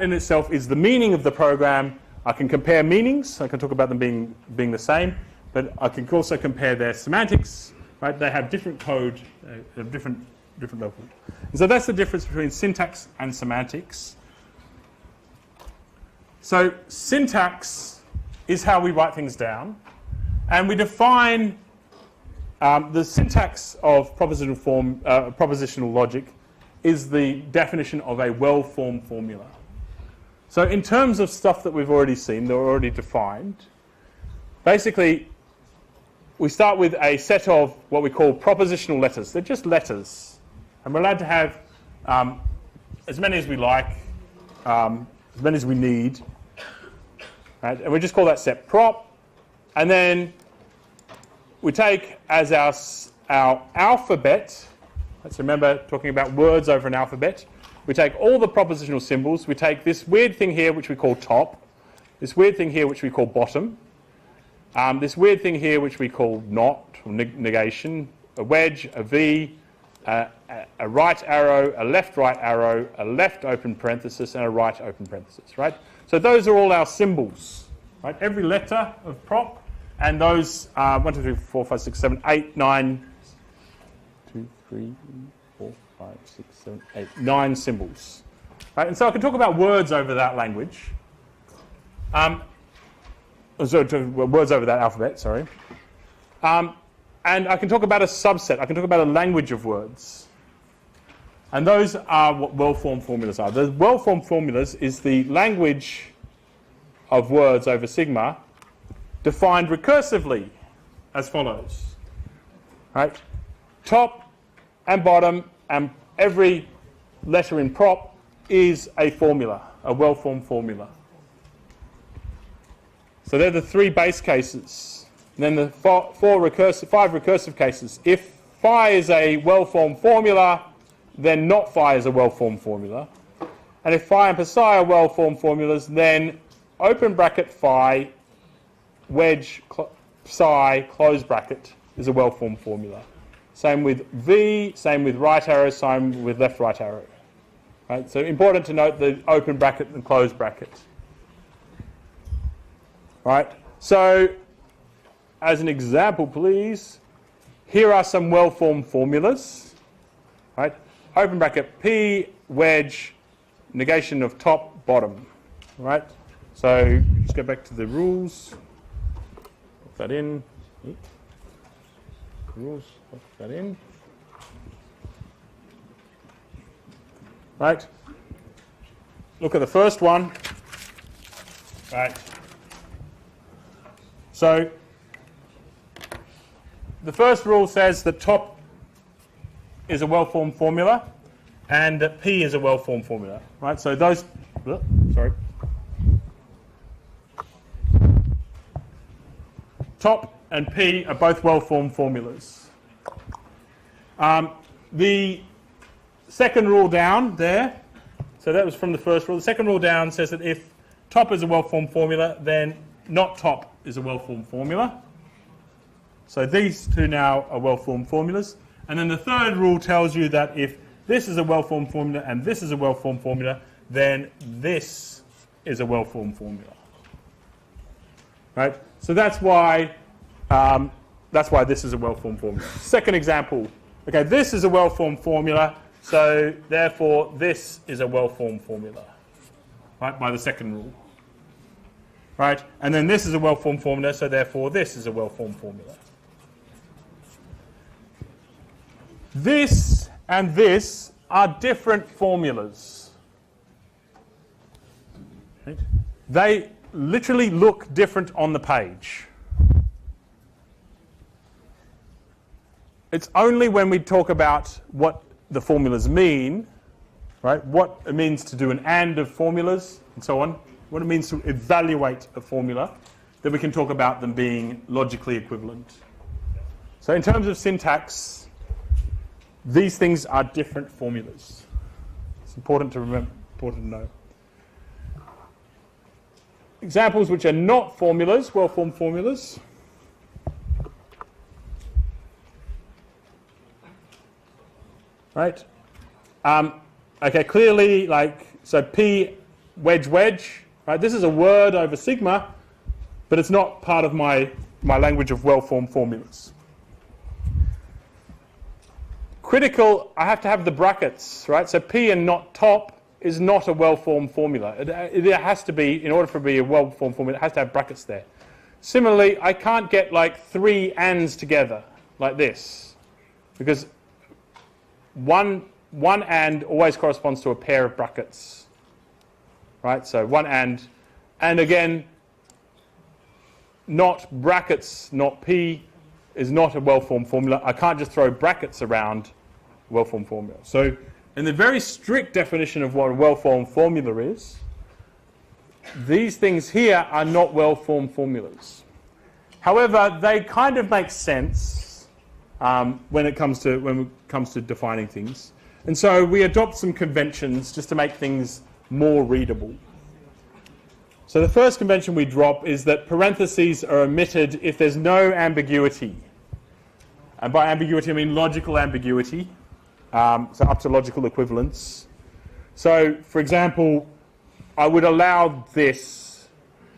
in itself is the meaning of the program. I can compare meanings. I can talk about them being the same, but I can also compare their semantics. Right? They have different code, different level. And so that's the difference between syntax and semantics. So syntax is how we write things down, and we define the syntax of propositional logic is the definition of a well-formed formula. So in terms of stuff that we've already seen, they're already defined, basically we start with a set of what we call propositional letters. They're just letters, and we're allowed to have as many as we like, as many as we need. Right? And we just call that set prop, and then we take as our alphabet. Let's remember talking about words over an alphabet. We take all the propositional symbols. We take this weird thing here, which we call top. This weird thing here, which we call bottom. This weird thing here, which we call not or negation. A wedge, a V, a right arrow, a left right arrow, a left open parenthesis, and a right open parenthesis. Right. So those are all our symbols, right? Every letter of prop, and those 1, 2, 3, 4, 5, 6, 7, 8, 9, 2, 3, 4, 5, 6, 7, 8, 9 symbols. Right? And so I can talk about words over that language. Words over that alphabet, sorry. And I can talk about a subset. I can talk about a language of words. And those are what well-formed formulas are. The well-formed formulas is the language of words over sigma defined recursively as follows. Right? Top and bottom and every letter in prop is a formula, a well-formed formula. So they're the 3 base cases. And then the 5 recursive cases. If phi is a well-formed formula, then not phi is a well-formed formula. And if phi and psi are well-formed formulas, then open bracket phi, wedge psi, close bracket is a well-formed formula. Same with V, same with right arrow, same with left right arrow. Right? So important to note the open bracket and close bracket. Right? So, as an example, please, here are some well-formed formulas. Right? Open bracket P, wedge, negation of top, bottom. Right? So, let's go back to the rules. Put that in. Rules, put that in. Right? Look at the first one. Right? So, the first rule says that top is a well-formed formula and that P is a well-formed formula. Right? So those, sorry. Top and P are both well-formed formulas. The second rule down there, so that was from the first rule. The second rule down says that if top is a well-formed formula, then not top is a well-formed formula. So these two now are well-formed formulas. And then the third rule tells you that if this is a well-formed formula and this is a well-formed formula, then this is a well-formed formula. Right? So that's why this is a well-formed formula. Second example. Okay, this is a well-formed formula, so therefore this is a well-formed formula. Right, by the second rule. Right? And then this is a well-formed formula, so therefore this is a well-formed formula. This and this are different formulas. Right? They literally look different on the page. It's only when we talk about what the formulas mean, right? What it means to do an AND of formulas and so on, what it means to evaluate a formula, that we can talk about them being logically equivalent. So in terms of syntax, these things are different formulas. It's important to remember, important to know. Examples which are not formulas, well-formed formulas. Right? Okay, clearly, so P, wedge, wedge. Right? This is a word over sigma, but it's not part of my language of well-formed formulas. Critical, I have to have the brackets, right? So P and not top is not a well-formed formula. It has to be, in order for it to be a well-formed formula, it has to have brackets there. Similarly, I can't get like three ands together like this, because one and always corresponds to a pair of brackets, right? So one and again, not brackets, not P, is not a well-formed formula. I can't just throw brackets around well-formed formula. So in the very strict definition of what a well-formed formula is, these things here are not well-formed formulas. However, they kind of make sense when it comes to defining things. And so we adopt some conventions just to make things more readable. So the first convention we drop is that parentheses are omitted if there's no ambiguity. And by ambiguity I mean logical ambiguity, so up to logical equivalence. So for example, I would allow this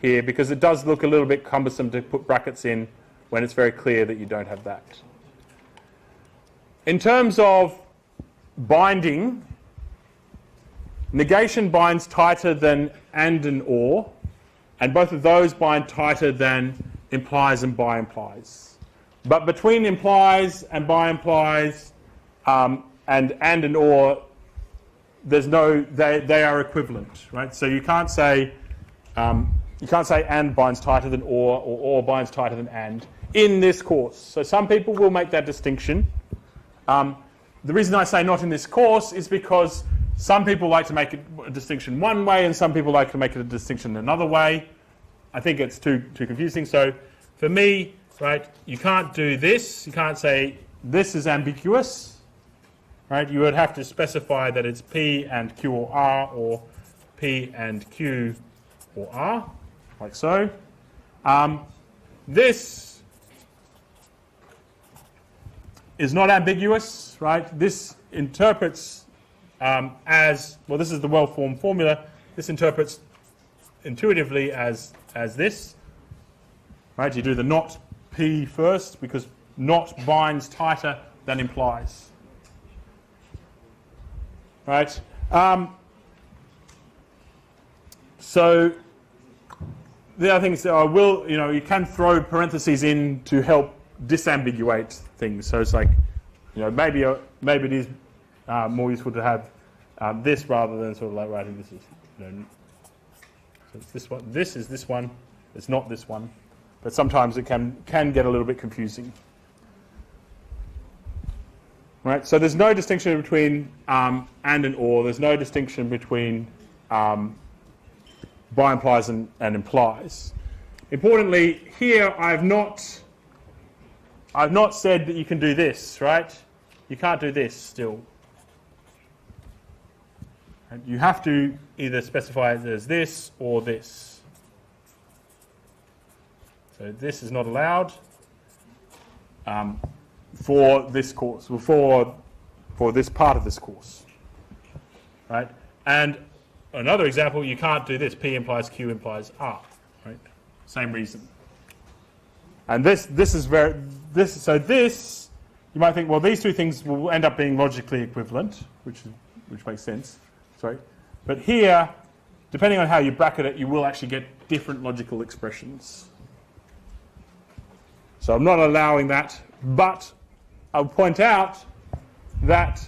here because it does look a little bit cumbersome to put brackets in when it's very clear that you don't have that. In terms of binding, negation binds tighter than and or, and both of those bind tighter than implies and by implies. But between implies and by implies and or, there's no, they are equivalent, right? So you can't say and binds tighter than or binds tighter than and in this course. So some people will make that distinction. The reason I say not in this course is because some people like to make a distinction one way and some people like to make it a distinction another way. I think it's too confusing. So for me, right, you can't do this. You can't say this is ambiguous. Right? You would have to specify that it's P and Q or R or P and Q or R. like so. This is not ambiguous, right? This interprets as, well, this is the well-formed formula. This interprets intuitively as this, right? You do the not P first because not binds tighter than implies, right? So the other thing is that I will, you can throw parentheses in to help disambiguate things. So it's like, maybe it is more useful to have this rather than sort of like writing this is, so it's this one. This is this one. It's not this one. But sometimes it can get a little bit confusing. Right. So there's no distinction between and or. There's no distinction between by implies and implies. Importantly, here I've not said that you can do this, right? You can't do this still. And you have to either specify it as this or this. So this is not allowed for this course, for this part of this course, right? And another example, you can't do this. P implies Q implies R, right? Same reason. And this you might think, well, these two things will end up being logically equivalent, which makes sense. Sorry, but here, depending on how you bracket it, you will actually get different logical expressions. So I'm not allowing that, but I'll point out that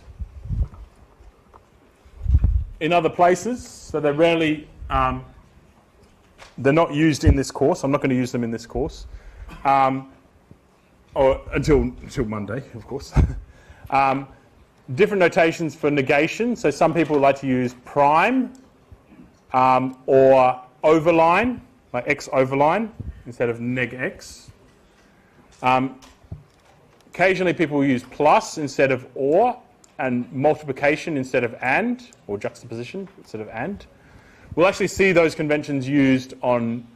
in other places, so they're rarely, they're not used in this course. I'm not going to use them in this course, or until Monday, of course. Different notations for negation. So some people like to use prime or overline, like x overline instead of neg x. Occasionally people will use plus instead of or, and multiplication instead of and, or juxtaposition instead of and. We'll actually see those conventions used on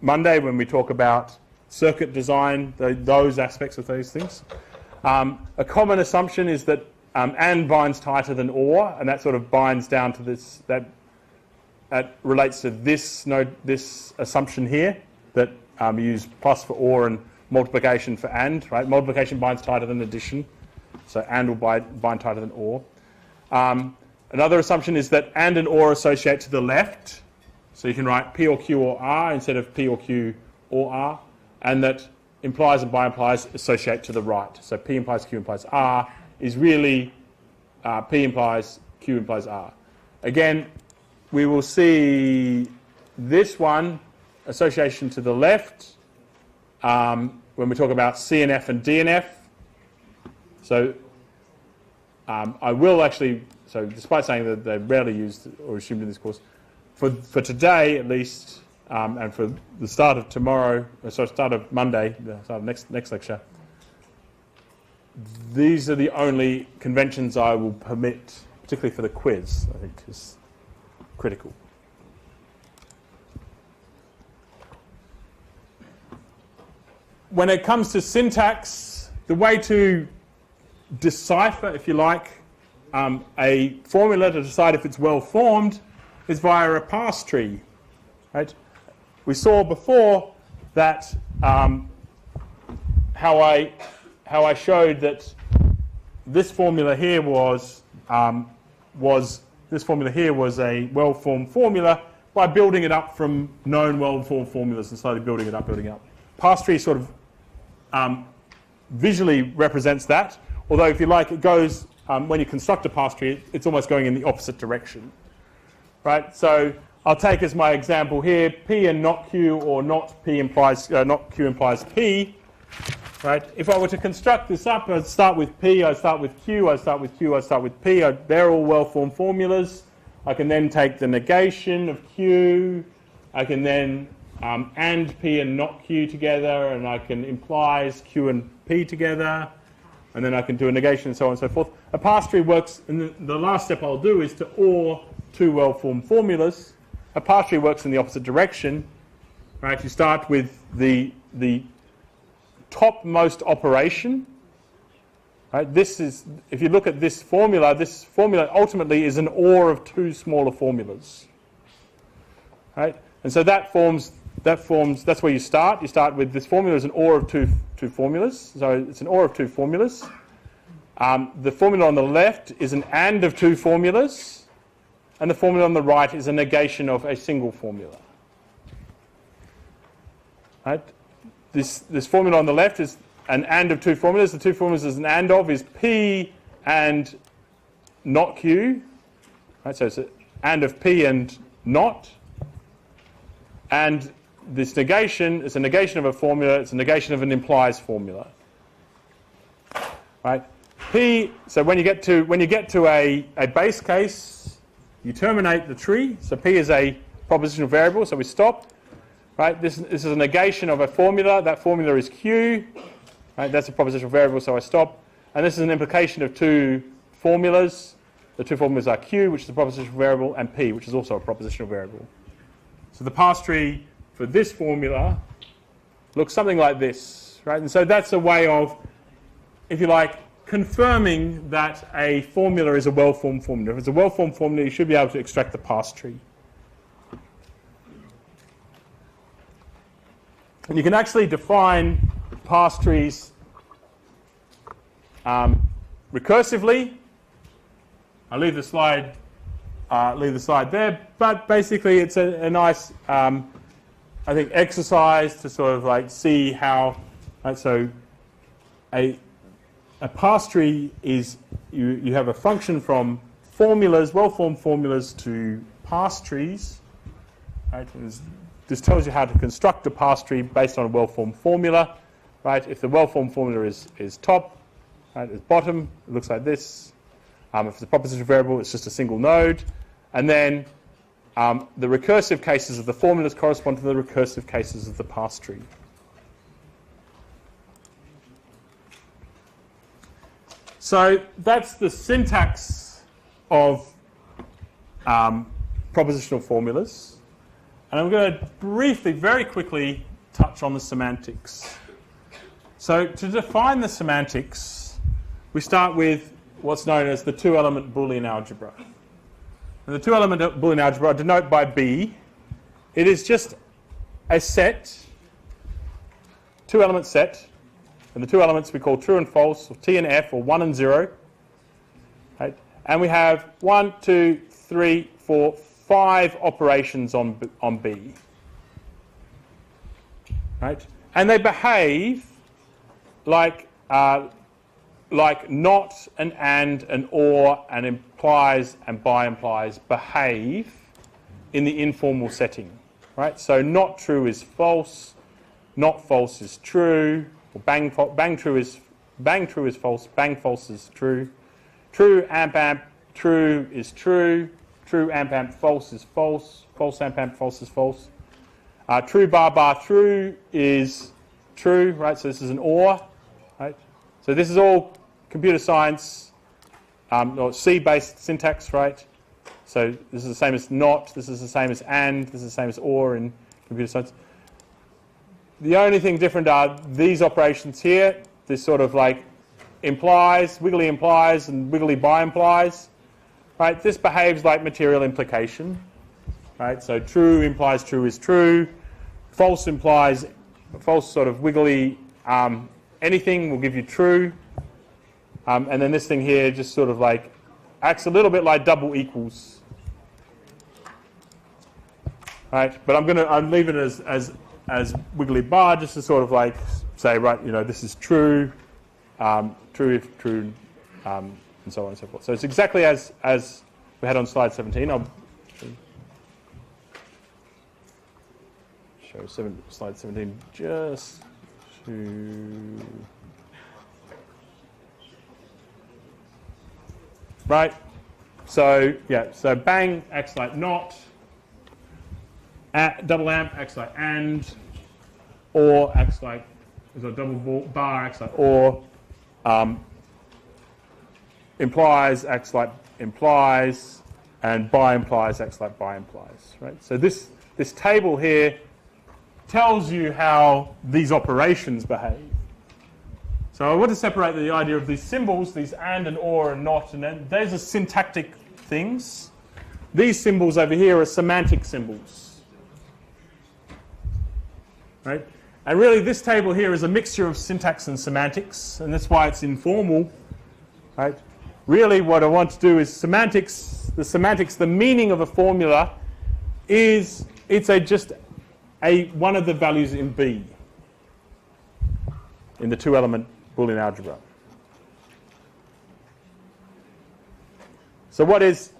Monday when we talk about circuit design, those aspects of those things. A common assumption is that and binds tighter than or, and that sort of binds down to this, that relates to this assumption here, that you use plus for or and multiplication for and, right? Multiplication binds tighter than addition, so and will bind tighter than or. Another assumption is that and or associate to the left, so you can write P or Q or R instead of P or Q or R, and that implies and by implies associate to the right. So P implies Q implies R is really P implies Q implies R. Again, we will see this one, association to the left, when we talk about CNF and DNF. So I will actually, so despite saying that they're rarely used or assumed in this course, for today at least, and for the start of tomorrow, start of Monday, the start of next lecture, these are the only conventions I will permit, particularly for the quiz, I think is critical. When it comes to syntax, the way to decipher, if you like, a formula to decide if it's well formed is via a parse tree, right? We saw before that how I showed that this formula here was a well-formed formula by building it up from known well-formed formulas and slowly building it up. Parse tree sort of visually represents that, although if you like, it goes when you construct a parse tree, it's almost going in the opposite direction, right? So I'll take as my example here P and not Q, or not P implies not Q implies P, right? If I were to construct this up, I'd start with P, I'd start with Q, I'd start with Q, I'd start with P. They're all well-formed formulas. I can then take the negation of Q. I can then and P and not Q together, and I can implies Q and P together, and then I can do a negation and so on and so forth. A parse tree works, and the last step I'll do is to OR two well-formed formulas. A parse tree works in the opposite direction. right? You start with the topmost operation. Right? This is, if you look at this formula ultimately is an OR of two smaller formulas. Right? And so that's where you start. You start with this formula as an OR of two formulas. So it's an OR of two formulas. The formula on the left is an AND of two formulas, and the formula on the right is a negation of a single formula. Right? This formula on the left is an AND of two formulas. The two formulas as an AND of is P and not Q. Right? So it's an AND of P and not. And this negation is a negation of a formula. It's a negation of an implies formula. Right? P. So when you get to a base case, you terminate the tree. So P is a propositional variable. So we stop. Right? This is a negation of a formula. That formula is Q. Right? That's a propositional variable. So I stop. And this is an implication of two formulas. The two formulas are Q, which is a propositional variable, and P, which is also a propositional variable. So the parse tree for this formula looks something like this, right? And so that's a way of, if you like, confirming that a formula is a well-formed formula. If it's a well-formed formula, you should be able to extract the parse tree. And you can actually define parse trees recursively. I'll leave the slide there, but basically it's a nice, I think, exercise to sort of like see how. Right, so a parse tree is you have a function from formulas, well-formed formulas, to parse trees. Right, this tells you how to construct a parse tree based on a well-formed formula. Right, if the well-formed formula is top, right, is bottom, it looks like this. If it's a propositional variable, it's just a single node. And then the recursive cases of the formulas correspond to the recursive cases of the parse tree. So that's the syntax of propositional formulas. And I'm going to briefly, very quickly, touch on the semantics. So to define the semantics, we start with what's known as the two-element Boolean algebra. And the two-element Boolean algebra I denote by B. It is just a set, two-element set, and the two elements we call true and false, or T and F, or 1 and 0. Right? And we have 1, 2, 3, 4, 5 operations on B. Right? And they behave like not, and or, and implies, and by implies behave in the informal setting. Right? So not true is false, not false is true, or bang true is false, bang false is true, true amp true is true, true amp false is false, false amp false is false. True bar true is true, right? So this is an OR, right? So this is all computer science, or C-based syntax, right? So this is the same as not, this is the same as and, this is the same as or in computer science. The only thing different are these operations here. This sort of like implies, wiggly implies, and wiggly by implies, right? This behaves like material implication, right? So true implies true is true. False implies false sort of wiggly anything will give you true. And then this thing here just sort of like acts a little bit like double equals. Right? But I'm leaving it as wiggly bar just to sort of like say, right, you know, this is true, true if true, and so on and so forth. So it's exactly as we had on slide 17. I'll show slide 17 just to... Right, so yeah, so bang acts like not, double amp acts like and, or acts like, so double bar acts like or, implies acts like implies, and by implies acts like by implies, right? So this table here tells you how these operations behave. So I want to separate the idea of these symbols, these and or and not, and then those are syntactic things. These symbols over here are semantic symbols. Right? And really this table here is a mixture of syntax and semantics, and that's why it's informal. Right? Really what I want to do is semantics, the meaning of a formula is just one of the values in B, in the two-element Boolean algebra. So what is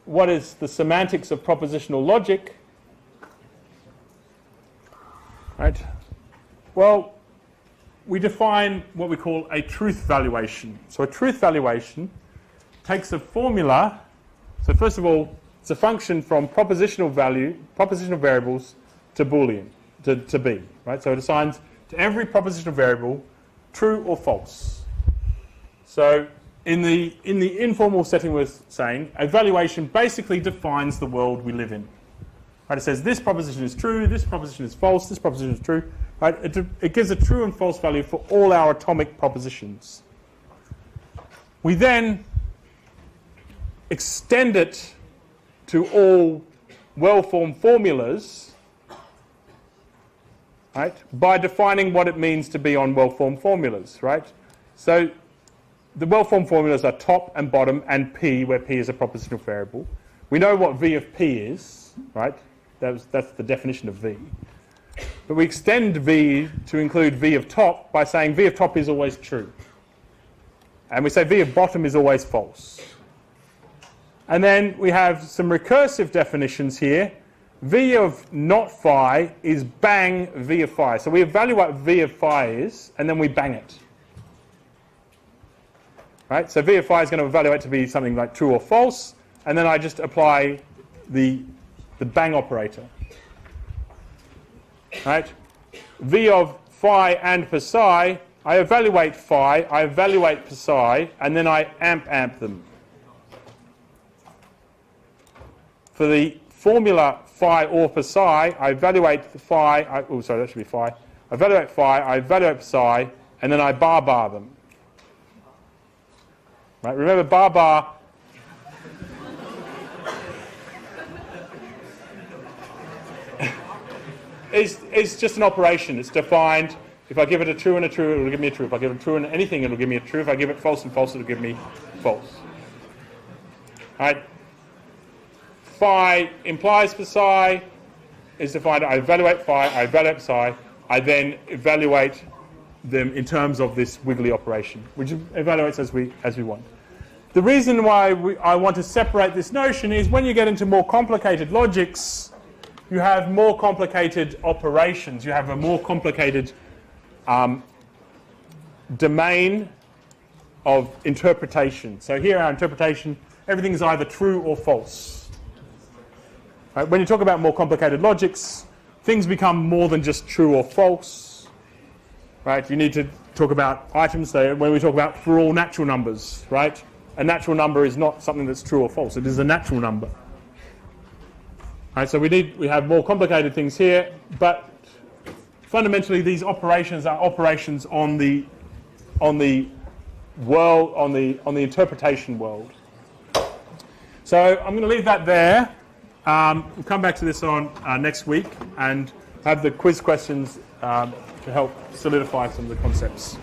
the semantics of propositional logic? Right? Well, we define what we call a truth valuation. So a truth valuation takes a formula. So first of all, it's a function from propositional variables to Boolean, to B. Right? So it assigns to every propositional variable true or false. So in the informal setting we're saying, a valuation basically defines the world we live in. Right? It says this proposition is true, this proposition is false, this proposition is true. Right? It gives a true and false value for all our atomic propositions. We then extend it to all well-formed formulas, right, by defining what it means to be on well-formed formulas. Right? So the well-formed formulas are top and bottom and P, where P is a propositional variable. We know what V of P is, right? That's the definition of V. But we extend V to include V of top by saying V of top is always true. And we say V of bottom is always false. And then we have some recursive definitions here. V of not phi is bang V of phi. So we evaluate what V of phi is, and then we bang it. Right? So V of phi is going to evaluate to be something like true or false, and then I just apply the bang operator. Right? V of phi and psi, I evaluate phi, I evaluate psi, and then I amp them. For the formula phi or psi, I evaluate the phi, that should be phi. I evaluate phi, I evaluate psi, and then I bar them. Right? Remember bar is just an operation. It's defined. If I give it a true and a true, it will give me a true. If I give it a true and anything, it will give me a true. If I give it false and false, it will give me false. Right? Phi implies psi is defined. I evaluate phi, I evaluate psi. I then evaluate them in terms of this wiggly operation, which evaluates as we want. The reason why I want to separate this notion is when you get into more complicated logics, you have more complicated operations. You have a more complicated domain of interpretation. So here our interpretation, everything is either true or false. Right? When you talk about more complicated logics, things become more than just true or false. Right? You need to talk about items. So when we talk about for all natural numbers, right? A natural number is not something that's true or false. It is a natural number. Right, so we have more complicated things here, but fundamentally these operations are operations on the world, on the interpretation world. So I'm going to leave that there. We'll come back to this on next week and have the quiz questions to help solidify some of the concepts.